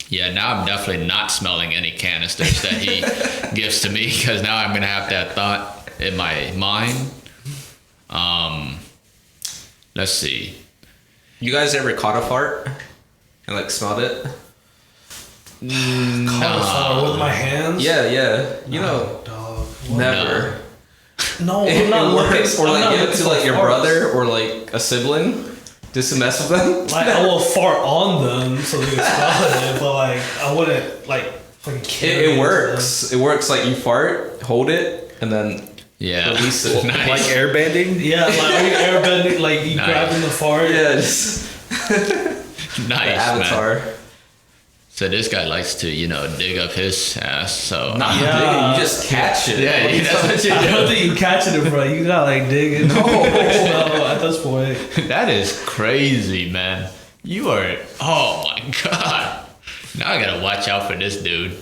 Yeah, now I'm definitely not smelling any canisters that he gives to me, because now I'm gonna have that thought in my mind. Let's see. You guys ever caught a fart and like smelled it? With my hands. Yeah. You know, Dog. never. No, It I'm not looking. works, or I'm like not give it looking to for like your farts. brother or like a sibling, just to mess with them. Like I will fart on them so they can smell it, but like I wouldn't like fucking carry It to works. It works. Like you fart, hold it, and then Yeah. release it. Nice. Like airbending? them. Yeah, like are you airbending? Like you Nice. grabbing the fart? Yeah, just Nice, man. Avatar. So this guy likes to, dig up his ass. So Not Yeah. digging, you just catch it. yeah, that's what you I don't do. think you catching it, bro. You gotta like dig it. No, at this point. That is crazy, man. You are. Oh my god. Now I gotta watch out for this dude.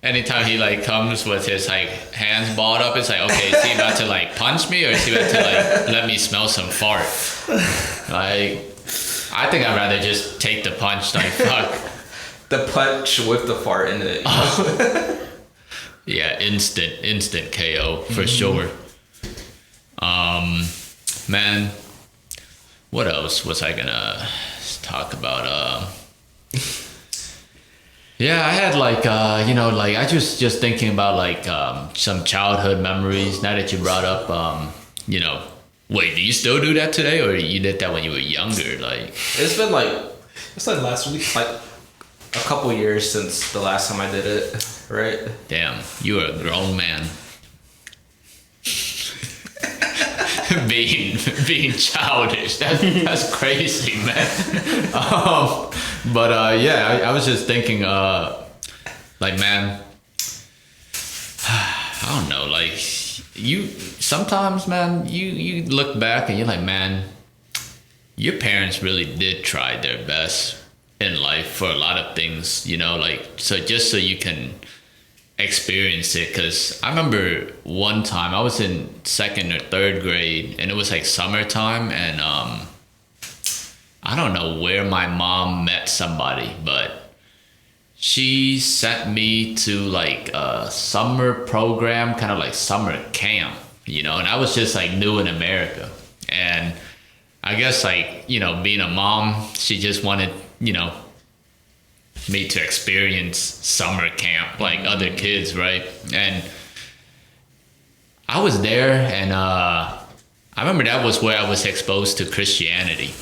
Anytime he like comes with his like hands balled up, it's like, okay, is he about to like punch me, or is he about to like let me smell some fart? Like, I think I'd rather just take the punch. Like, fuck. The punch with the fart in it. Yeah, instant KO for sure. Man, what else was I gonna talk about? Yeah, I had like I just thinking about like some childhood memories. Now that you brought up, wait, do you still do that today, or you did that when you were younger? Like, It's been like It's like last week. a couple years since the last time I did it, right? damn, you are a grown man. being childish, that's crazy, man. Yeah, I was just thinking, like, man, I don't know, like, you sometimes, man, you look back and you're like, man, your parents really did try their best in life for a lot of things, like, so just so you can experience it. Because I remember one time I was in 2nd or 3rd grade, and it was like summertime, and I don't know where my mom met somebody, but she sent me to like a summer program, kind of like summer camp, and I was just like new in America, and I guess like, being a mom, she just wanted, me to experience summer camp like other kids, right? And I was there, and I remember that was where I was exposed to Christianity.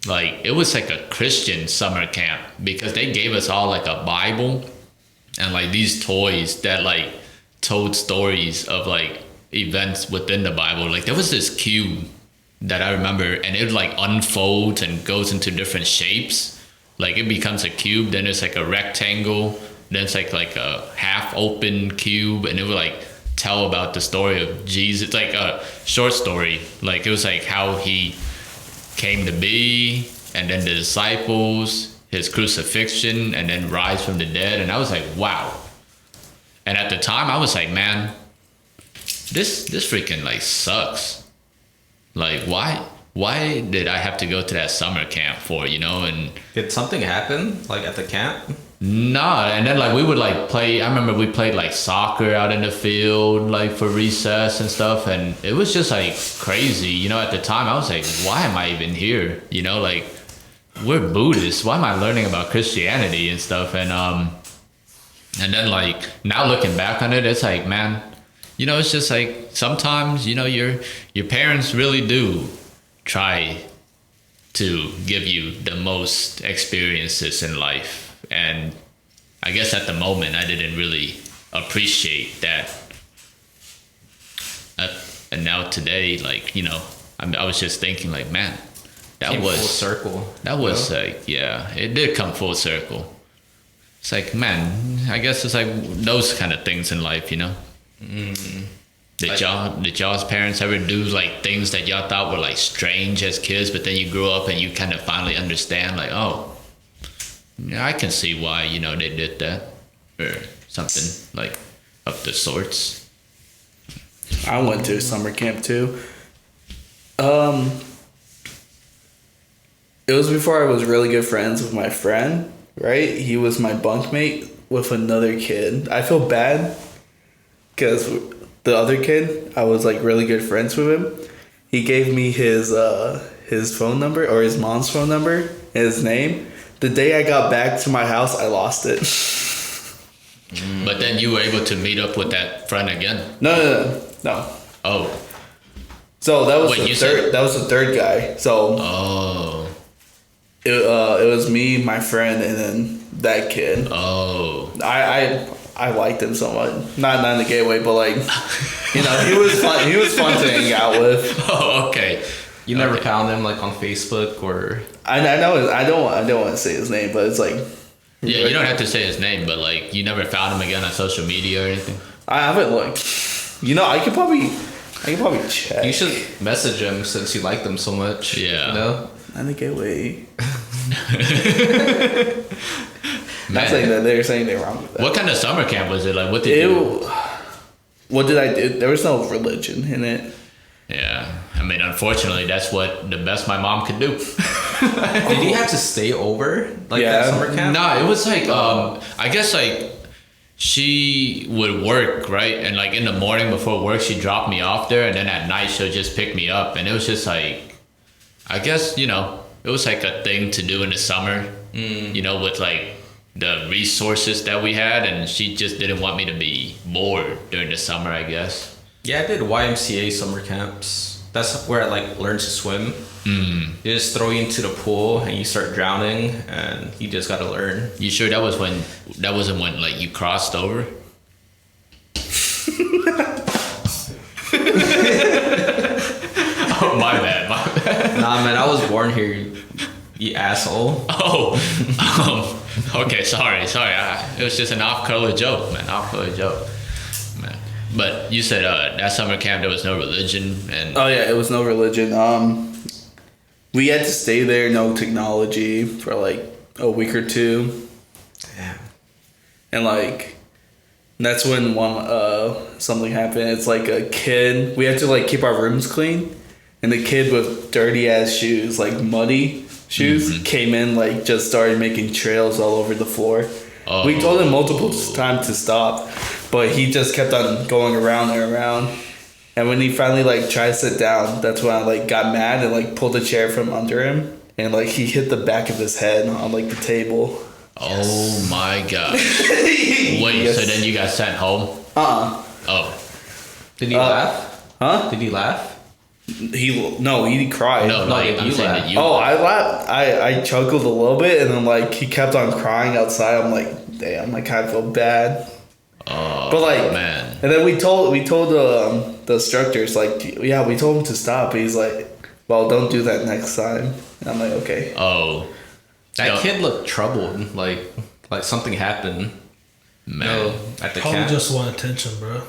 Like, it was like a Christian summer camp, because they gave us all like a Bible and like these toys that like told stories of like events within the Bible. Like, there was this cube that I remember, and it like unfolds and goes into different shapes. Like, it becomes a cube, then it's like a rectangle, then it's like a half open cube, and it would like tell about the story of Jesus. It's like a short story. Like, it was like how he came to be, and then the disciples, his crucifixion, and then rise from the dead. And I was like, wow. And at the time I was like, man, this freaking like sucks. Like, why did I have to go to that summer camp for, And Did something happen like at the camp? Nah, and then like we would like play. I remember we played like soccer out in the field, like for recess and stuff, and it was just like crazy. You know, at the time I was like, why am I even here? You know, like we're Buddhists. Why am I learning about Christianity and stuff? And then like now looking back on it, it's like, man, you know, it's just like sometimes, you know, your parents really do try to give you the most experiences in life. And I guess at the moment I didn't really appreciate that. And now today, like, you know, I was just thinking like, man, that Came was full circle. That was like, yeah, it did come full circle. It's like, man, I guess it's like those kind of things in life, you know? Did y'all's parents ever do like things that y'all thought were like strange as kids, but then you grew up and you kind of finally understand like, oh, yeah, I can see why, you know, they did that or something like of the sorts. I went to summer camp too. It was before I was really good friends with my friend, right? He was my bunkmate with another kid. I feel bad because the other kid, I was like really good friends with him. He gave me his phone number or his mom's phone number and his name. The day I got back to my house, I lost it. But then you were able to meet up with that friend again? No. Oh. So that was Wait, the third. That was the third guy. So. Oh. It was me, my friend, and then that kid. Oh. I liked him so much. Not in the gay way, but like, you know, he was fun. He was fun to hang out with. Oh, okay. You never found him like on Facebook or? I know. I don't want to say his name, but it's like. Yeah, you don't have to say his name, but like, you never found him again on social media or anything? I haven't looked. You know, I could probably check. You should message him since you like them so much. Yeah. You know? Not in the gay way. Not saying that they're saying they're wrong with that. What kind of summer camp was it? Like, what did you? What did I do? There was no religion in it. Yeah, I mean, unfortunately, that's what the best my mom could do. Did you have to stay over like Yeah. that summer camp? Nah, it was like, I guess like she would work, right? And like in the morning before work, she'd drop me off there, and then at night she'll just pick me up. And it was just like, I guess, you know, it was like a thing to do in the summer, you know, with like the resources that we had, and she just didn't want me to be bored during the summer, I guess. Yeah, I did YMCA summer camps. That's where I like learned to swim. They just throw you into the pool and you start drowning, and you just gotta learn. You sure that wasn't when like you crossed over? Oh, my bad. Nah, man, I was born here, you asshole. Oh, okay, sorry. It was just an off-color joke, man. Man. But you said that summer camp there was no religion, and Oh yeah, it was no religion. We had to stay there, no technology for like a week or two. Damn. And like that's when something happened. It's like a kid. We had to like keep our rooms clean, and the kid with dirty ass shoes, like muddy shoes, came in like just started making trails all over the floor. Oh. We told him multiple times to stop, but he just kept on going around and around. And when he finally like tried to sit down, that's when I like got mad and like pulled a chair from under him, and like he hit the back of his head on like the table. oh my gosh! Wait, Yes. so then you got sent home? Oh, Did he laugh? Huh? Did he laugh? He cried. no, like did I'm you saying laugh? that you. Oh, I laughed. I chuckled a little bit, and then like he kept on crying outside. I'm like, damn, I kind of feel bad. Oh, But like, man. and then we told the instructors like, yeah, we told him to stop. He's like, well, don't do that next time. And I'm like, okay. Oh, That kid looked troubled, like something happened. man. At the Probably camp. just want attention, bro.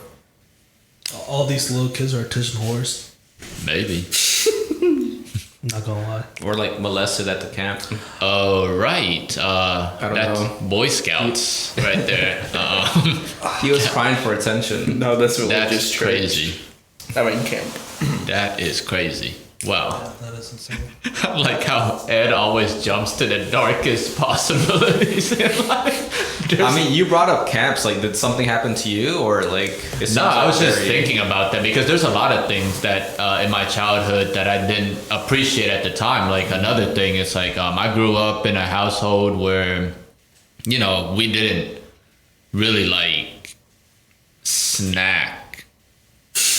All these little kids are attention whores. Maybe. I'm not gonna lie. Or like molested at the camp. Oh, right. don't That's know. Boy Scouts right there. He was crying for attention. No, that's religious That's church. crazy. I mean, camp. That is crazy. Wow. That is insane. I like how Ed always jumps to the darkest possibilities in life. I mean, you brought up camps. Like, did something happen to you, or like? No, I was just thinking about that because there's a lot of things that in my childhood that I didn't appreciate at the time. Like another thing is like I grew up in a household where, you know, we didn't really like snack.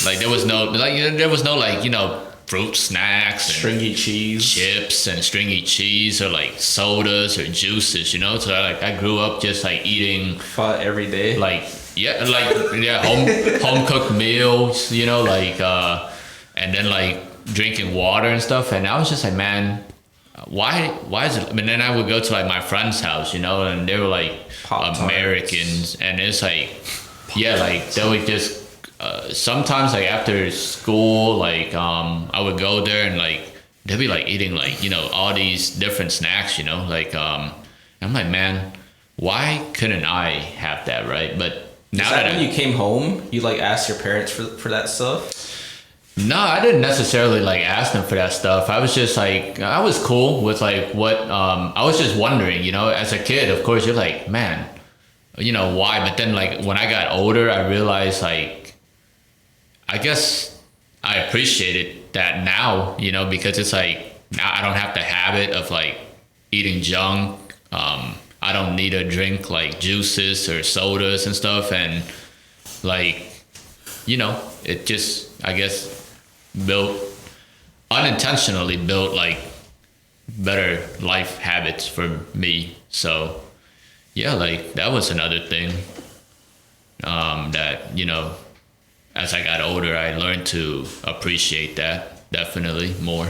Like there was no like, you know, fruit snacks and Stringy cheese, chips and stringy cheese, or like sodas or juices, you know. So I grew up just like eating fought every day. like home cooked meals, you know, like and then like drinking water and stuff. And I was just like, man, why is it? I mean, then I would go to like my friend's house, you know, and they were like Pop-Tarts. Americans, and it's like like they would just sometimes like after school, like I would go there and like they'd be like eating like, you know, all these different snacks, you know, like I'm like, man, why couldn't I have that, right? But now that when you came home, you like asked your parents for that stuff? No, I didn't necessarily like ask them for that stuff. I was just like, I was cool with like what I was just wondering, you know, as a kid, of course you're like, man, you know, why? But then like when I got older, I realized like, I guess I appreciated that now, you know, because it's like now I don't have the habit of like eating junk. I don't need to drink like juices or sodas and stuff, and like, you know, it just, I guess, unintentionally built like better life habits for me. So yeah, like that was another thing that, you know, as I got older, I learned to appreciate that definitely more.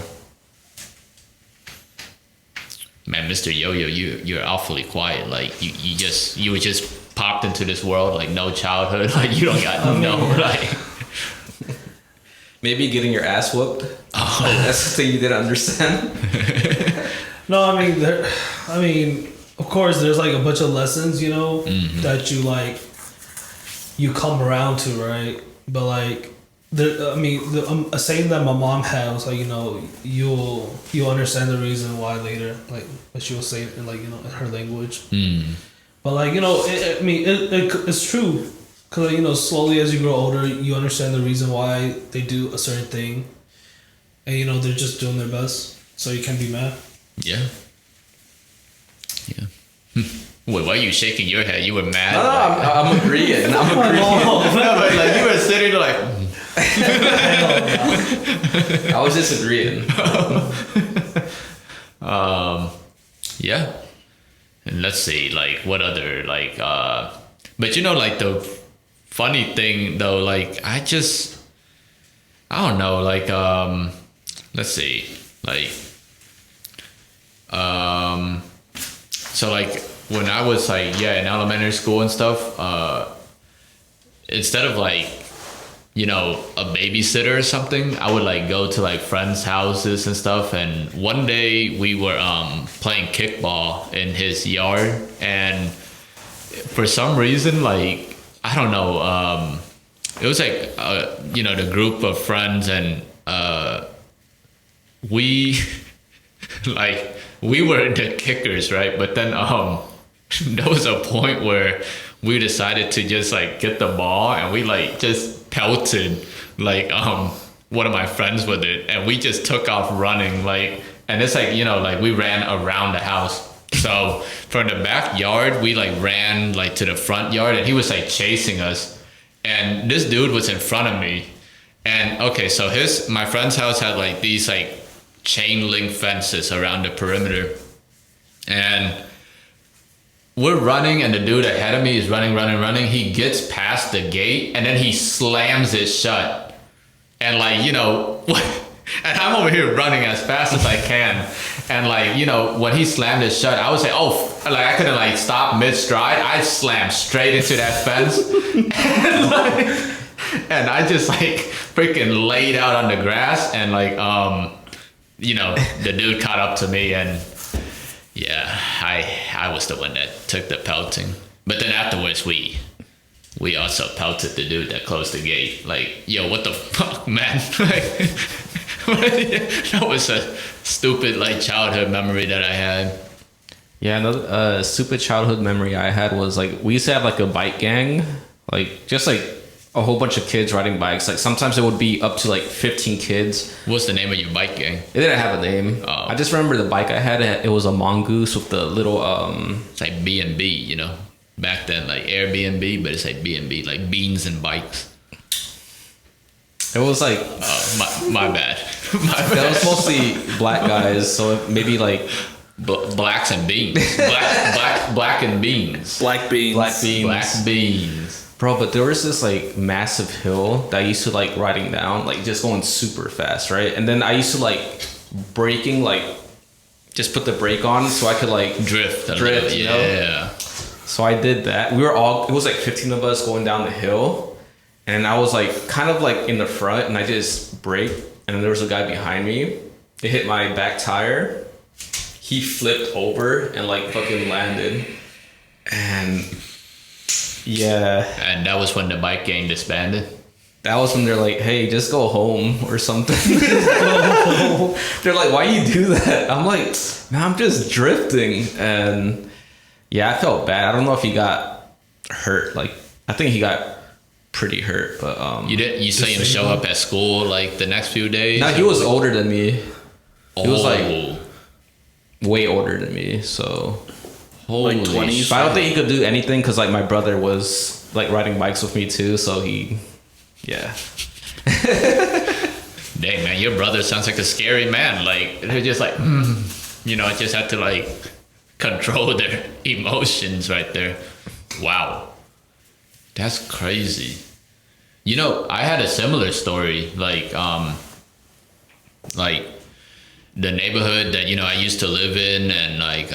Man, Mr. Yo-Yo, you're awfully quiet. Like you were just popped into this world, like no childhood. Like you don't got no like. Maybe getting your ass whooped. Oh, that's the thing you didn't understand. No, I mean, of course, there's like a bunch of lessons, you know, that you come around to, right? But like, a saying that my mom had was like, you know, you'll understand the reason why later, like, but she will say it in like, you know, in her language. But like, you know, it's true, because you know, slowly as you grow older, you understand the reason why they do a certain thing, and you know, they're just doing their best, so you can't be mad. Yeah. Wait, why are you shaking your head? You were mad? No, I'm agreeing. I'm agreeing. No, but like you were sitting there like. I was just agreeing. Yeah. And let's see, like what other like but you know, like the funny thing though, like I don't know, like let's see, like so like when I was like in elementary school and stuff, instead of like, you know, a babysitter or something, I would like go to like friends' houses and stuff. And one day we were playing kickball in his yard, and for some reason, like I don't know, it was like you know, the group of friends, and we like we were the kickers, right? But then there was a point where we decided to just like get the ball, and we like just pelted like one of my friends with it, and we just took off running, like, and it's like, you know, like we ran around the house. So from the backyard we like ran like to the front yard, and he was like chasing us, and this dude was in front of me. And okay, so my friend's house had like these like chain link fences around the perimeter, and we're running, and the dude ahead of me is running. He gets past the gate, and then he slams it shut. And like, you know, and I'm over here running as fast as I can. And like, you know, when he slammed it shut, I was like, oh, like I couldn't like stop mid-stride. I slammed straight into that fence. and I just like freaking laid out on the grass, and like, you know, the dude caught up to me, and yeah, I was the one that took the pelting. But then afterwards, we also pelted the dude that closed the gate. Like, yo, what the fuck, man? Like, That was a stupid like childhood memory that I had. Yeah, another stupid childhood memory I had was like we used to have like a bike gang, like just like a whole bunch of kids riding bikes. Like sometimes it would be up to like 15 kids. What's the name of your bike gang? It didn't have a name. Oh. I just remember the bike I had. It was a mongoose with the little It's like B&B, you know. Back then, like Airbnb, but it's like B&B, like beans and bikes. It was like My bad. that was mostly black guys, so maybe like Blacks and beans. Black and beans. Black beans. black beans. Black beans. Bro, but there was this like massive hill that I used to like riding down, like just going super fast, right? And then I used to like braking, like just put the brake on so I could like Drift. you know? Yeah. So I did that. We were all, it was like 15 of us going down the hill. And I was like kind of like in the front and I just braked. And then there was a guy behind me. It hit my back tire. He flipped over and like fucking landed. And yeah. And that was when the bike gang disbanded. That was when they're like, hey, just go home or something. They're like, why you do that? I'm like, man, I'm just drifting. And yeah, I felt bad. I don't know if he got hurt. Like, I think he got pretty hurt, but You saw him show up at school like the next few days? no, he was older than me. He was like Oh. way older than me, so Holy like 20s. but I don't think he could do anything because like my brother was like riding bikes with me too, so he Dang, man, your brother sounds like a scary man. Like, they're just like, you know, just have to like control their emotions right there. Wow. That's crazy. You know, I had a similar story, like the neighborhood that, you know, I used to live in, and like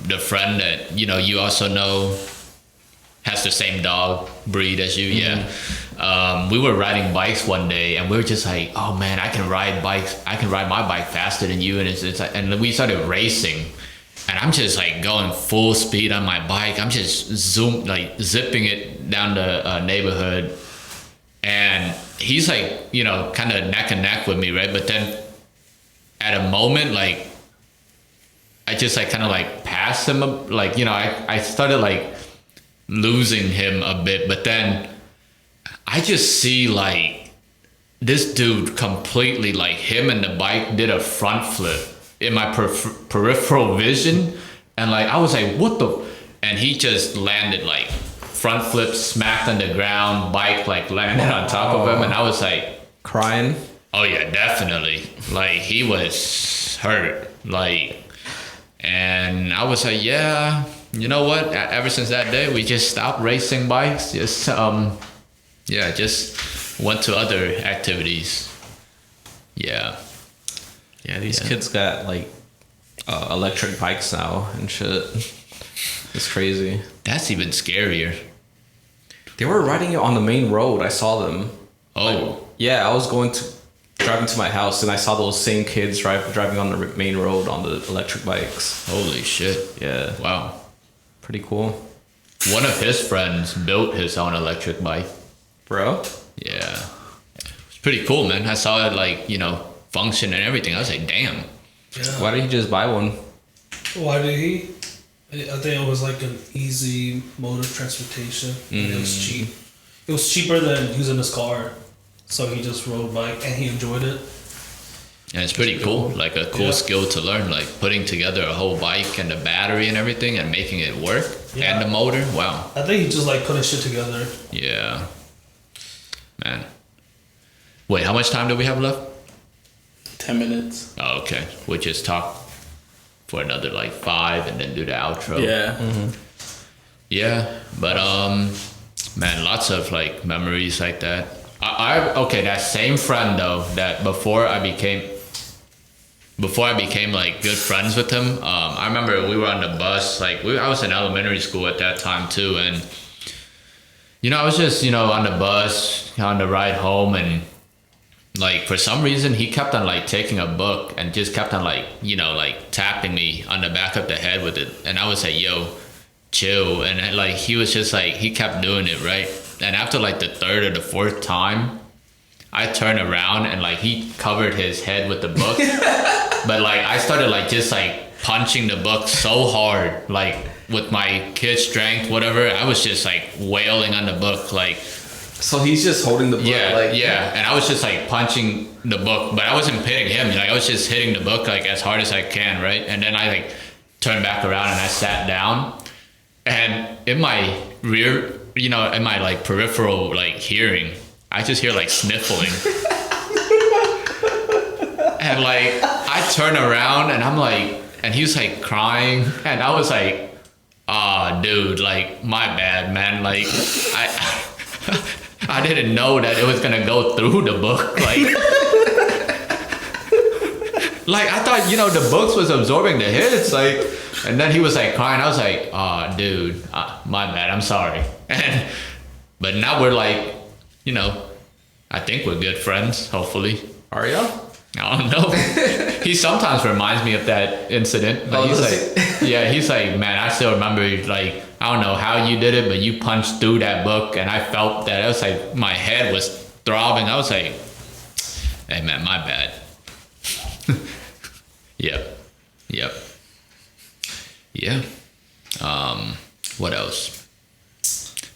the friend that, you know, you also know has the same dog breed as you. Yeah. We were riding bikes one day and we were just like, oh man, I can ride my bike faster than you. And it's like, and we started racing and I'm just like going full speed on my bike. I'm just zipping it down the neighborhood, and he's like, you know, kind of neck and neck with me, right? But then at a moment, like I just like kind of like passed him, like, you know, I started like losing him a bit, but then I just see like this dude completely, like him and the bike did a front flip in my peripheral vision, and like I was like, what the, and he just landed like front flip, smacked on the ground, bike like landed on top of him, and I was like crying. Oh yeah, definitely. Like he was hurt, like, and I was like, yeah, you know what? Ever since that day, we just stopped racing bikes. Just just went to other activities. Yeah. Yeah, these kids got like electric bikes now and shit. It's crazy. That's even scarier. They were riding it on the main road. I saw them. Oh. Yeah, I was driving to my house and I saw those same kids driving on the main road on the electric bikes. Holy shit. Yeah. Wow. Pretty cool. One of his friends built his own electric bike. Bro? Yeah. It's pretty cool, man. I saw it like, you know, function and everything. I was like, damn. Yeah. Why didn't you just buy one? Why did he? I think it was like an easy mode of transportation. And it was cheap. It was cheaper than using his car. So he just rode bike and he enjoyed it. And it's pretty cool. Like a cool skill to learn, like putting together a whole bike and the battery and everything and making it work. Yeah. And the motor. Wow. I think he just like putting shit together. Yeah. Man. Wait, how much time do we have left? 10 minutes. Oh, okay. We'll just talk for another like 5 and then do the outro. Yeah. Yeah, but man, lots of like memories like that. Okay, that same friend though, that before I became like good friends with him, I remember we were on the bus, like I was in elementary school at that time too, and you know, I was just, you know, on the bus on the ride home, and like for some reason he kept on like taking a book and just kept on like, you know, like tapping me on the back of the head with it, and I was like, yo, chill. And like he was just like, he kept doing it, right? And after like the 3rd or the 4th time, I turned around and like he covered his head with the book. But like I started like just like punching the book so hard, like with my kid strength, whatever. I was just like wailing on the book, like. So he's just holding the book. Yeah, and I was just like punching the book, but I wasn't hitting him. Like I was just hitting the book like as hard as I can, right? And then I like turned back around and I sat down, and in my rear, in my like peripheral like hearing, I just hear like sniffling. And like I turn around and I'm like, and he was like crying, and I was like, dude, like my bad, man. Like I didn't know that it was gonna go through the book. Like I thought, the books was absorbing the hits. Like, and then he was like crying. I was like, dude, my bad. I'm sorry. But now we're like, I think we're good friends. Hopefully. Are y'all? I don't know. He sometimes reminds me of that incident. But he's like, man, I still remember, like, I don't know how you did it, but you punched through that book, and I felt that. I was like, my head was throbbing. I was like, hey, man, my bad. Yep. Yeah. What else?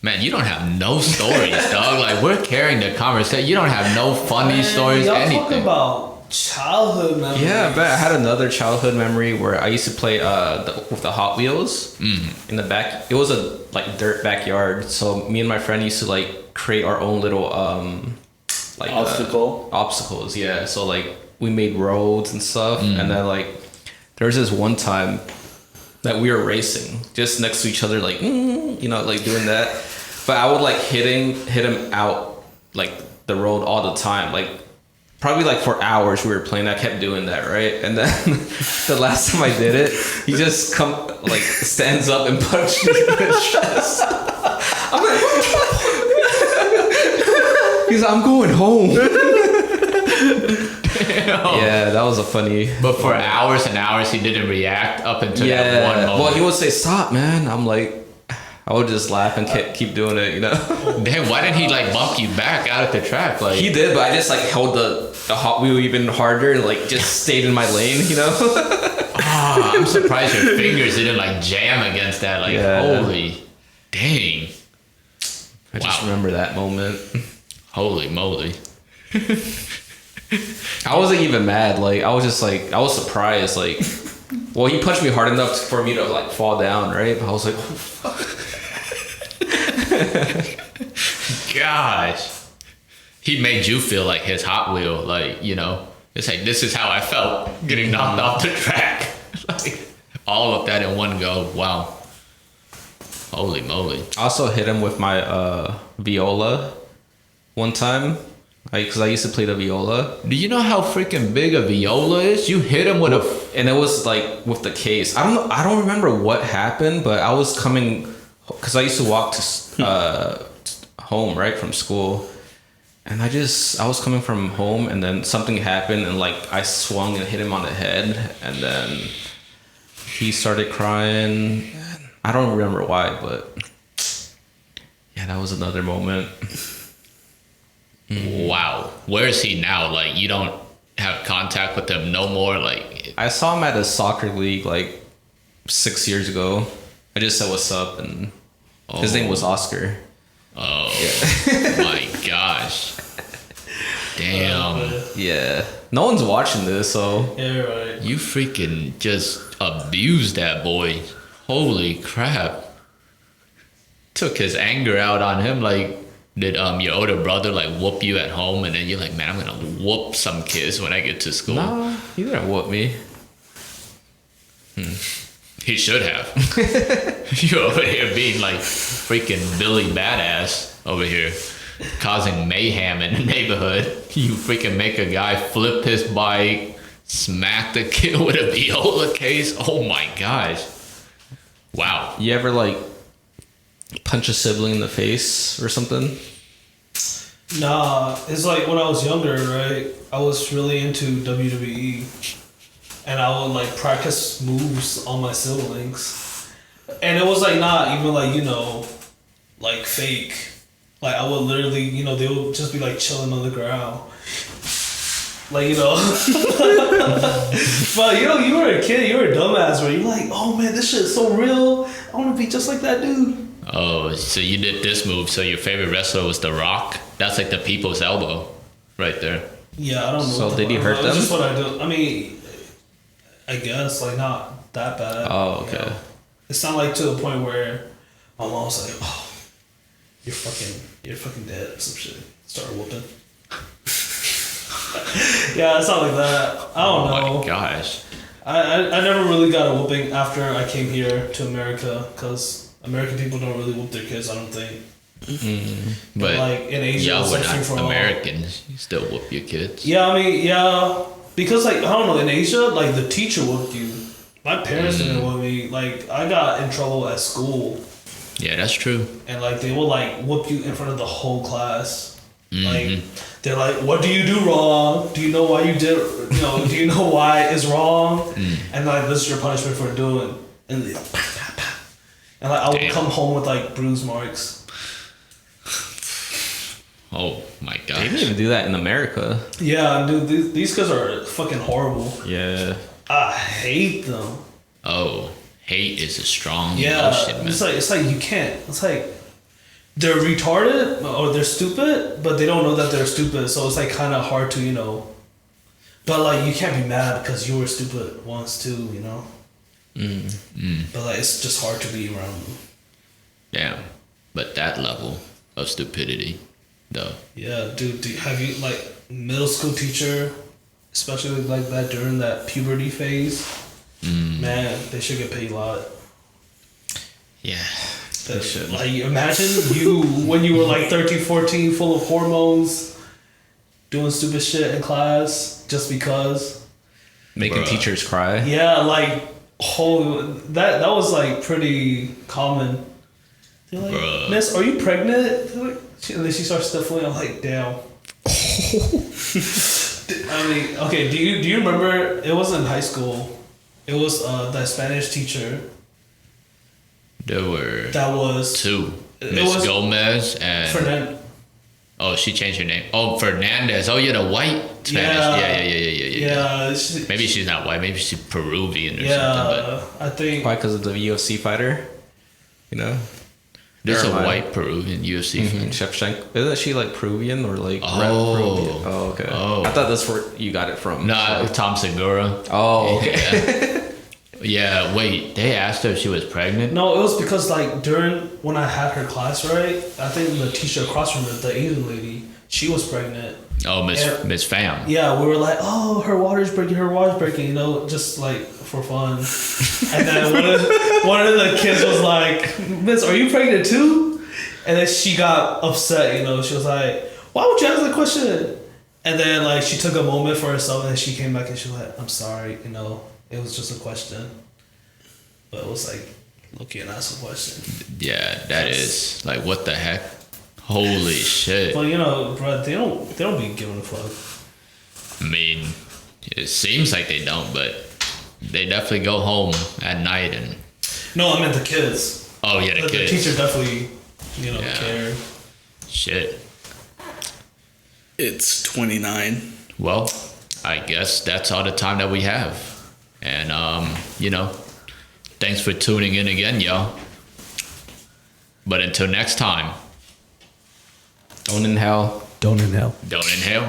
Man, you don't have no stories, dog. Like, we're carrying the conversation. You don't have no funny stories, y'all anything. Talk about childhood memories. Yeah, but I had another childhood memory where I used to play with the Hot Wheels in the back. It was a like dirt backyard, so me and my friend used to like create our own little obstacles. Yeah, so like we made roads and stuff, and then like there was this one time that we were racing just next to each other, like like doing that. But I would like hit him out like the road all the time, like. Probably like for hours we were playing. I kept doing that, right? And then the last time I did it, he just stands up and punched me in the chest. I'm like, he's like, I'm going home. Damn. Yeah, that was a funny. But for hours and hours, he didn't react up until that one moment. Well, he would say, "Stop, man." I'm like, I would just laugh and keep doing it, Damn, why didn't he like bump you back out of the track? Like he did, but I just like held the Hot Wheel even harder and like just stayed in my lane, I'm surprised your fingers didn't like jam against that. Like holy dang. I just remember that moment. Holy moly. I wasn't even mad. Like I was just like I was surprised. Like, well, he punched me hard enough for me to like fall down, right? But I was like, oh fuck. Gosh. He made you feel like his Hot Wheel, like, it's like, this is how I felt getting knocked off the track. Like, all of that in one go. Wow. Holy moly. I also hit him with my viola one time, because I used to play the viola. Do you know how freaking big a viola is? You hit him with and it was like with the case. I don't remember what happened, but I was coming, because I used to walk to home right from school. And I was coming from home, and then something happened, and like I swung and hit him on the head, and then he started crying. I don't remember why, but yeah, that was another moment. Wow. Where is he now? Like, you don't have contact with him no more? Like, I saw him at a soccer league like 6 years ago. I just said what's up, and his name was Oscar. Oh my gosh. Damn. Yeah. No one's watching this, so. Yeah, right. You freaking just abused that boy. Holy crap. Took his anger out on him. Like, did your older brother like whoop you at home, and then you're like, man, I'm gonna whoop some kids when I get to school? No, he didn't whoop me. He should have. You over here being like freaking Billy Badass over here, causing mayhem in the neighborhood. You freaking make a guy flip his bike, smack the kid with a viola case. Oh my gosh. Wow. You ever like punch a sibling in the face or something? Nah, it's like when I was younger, right? I was really into WWE. And I would like practice moves on my siblings. And it was like not even like, like fake. Like I would literally, they would just be like chilling on the ground. Like, but you were a kid, you were a dumbass where you're like, oh man, this shit is so real. I want to be just like that dude. Oh, so you did this move. So your favorite wrestler was The Rock? That's like the people's elbow right there. Yeah, I don't know. So did he hurt them? That's just what I do. I mean, I guess like not that bad. Oh, okay. It's not like to the point where my mom's like, oh, you're fucking dead or some shit. Start whooping. Yeah, it's not like that. I don't know. Oh my gosh. I never really got a whooping after I came here to America because American people don't really whoop their kids, I don't think. But like in Asia, y'all it's were like free for not all. Americans. You still whoop your kids. Yeah, I mean, yeah, because like I don't know, in Asia, like the teacher whooped you. My parents didn't whoop me. Like I got in trouble at school, Yeah, that's true. and like they will like whoop you in front of the whole class. Like they're like, "What do you do wrong? Do you know why you did? Do you know why it's wrong?" And like this is your punishment for doing. And they, and like I would come home with like bruise marks. Oh my They didn't gosh. even do that in America. Yeah, dude, these guys are fucking horrible. Yeah. I hate them. Oh, hate is a strong Yeah, emotion, man. it's like you can't. It's like they're retarded or they're stupid, but they don't know that they're stupid. So it's like kind of hard to But like you can't be mad because you were stupid once too, But like it's just hard to be around them. Yeah, but that level of stupidity, though. Yeah, dude. Have you like middle school teacher, especially like that during that puberty phase? Man, they should get paid a lot. Yeah. They should. Like imagine you when you were like 13, 14, full of hormones, doing stupid shit in class just because. Making teachers cry. Yeah, like that was like pretty common. They're like, Bruh. Miss, are you pregnant? And then she starts sniffling. I'm like, damn. I mean, okay. Do you remember? It was in high school. It was that Spanish teacher. There were That was two. It Miss was Gomez and... Fernand. Oh, she changed her name. Oh, Fernandez. Oh, you're the white Spanish. Yeah. Yeah, Maybe she's not white. Maybe she's Peruvian or something. But I think. Why? Because of the UFC fighter? there's a Never mind. white Peruvian UFC fan. Shevchenko. Isn't she like Peruvian or like red Oh. Peruvian? Oh, okay. Oh. I thought that's where you got it from. No, Tom Segura. Oh, okay. Yeah, wait. They asked her if she was pregnant. No, it was because like during when I had her class, right? I think the teacher across from her, the Asian lady, she was pregnant. Oh, Yeah. Miss Pham. Yeah, we were like, oh, her water's breaking, just like for fun. And then one of the kids was like, Miss, are you pregnant too? And then she got upset, she was like, why would you ask that question? And then like she took a moment for herself and she came back and she was like, I'm sorry, it was just a question. But it was like, look, you ask a question. Yeah, that is like what the heck. Holy shit. But bro, they don't be giving a fuck. I mean, it seems like they don't, but they definitely go home at night and... No, I meant the kids. Oh, yeah, the The kids. teacher definitely, Yeah. cared. Shit. It's 29. Well, I guess that's all the time that we have. And, thanks for tuning in again, y'all. But until next time, Don't inhale. Don't inhale. don't inhale.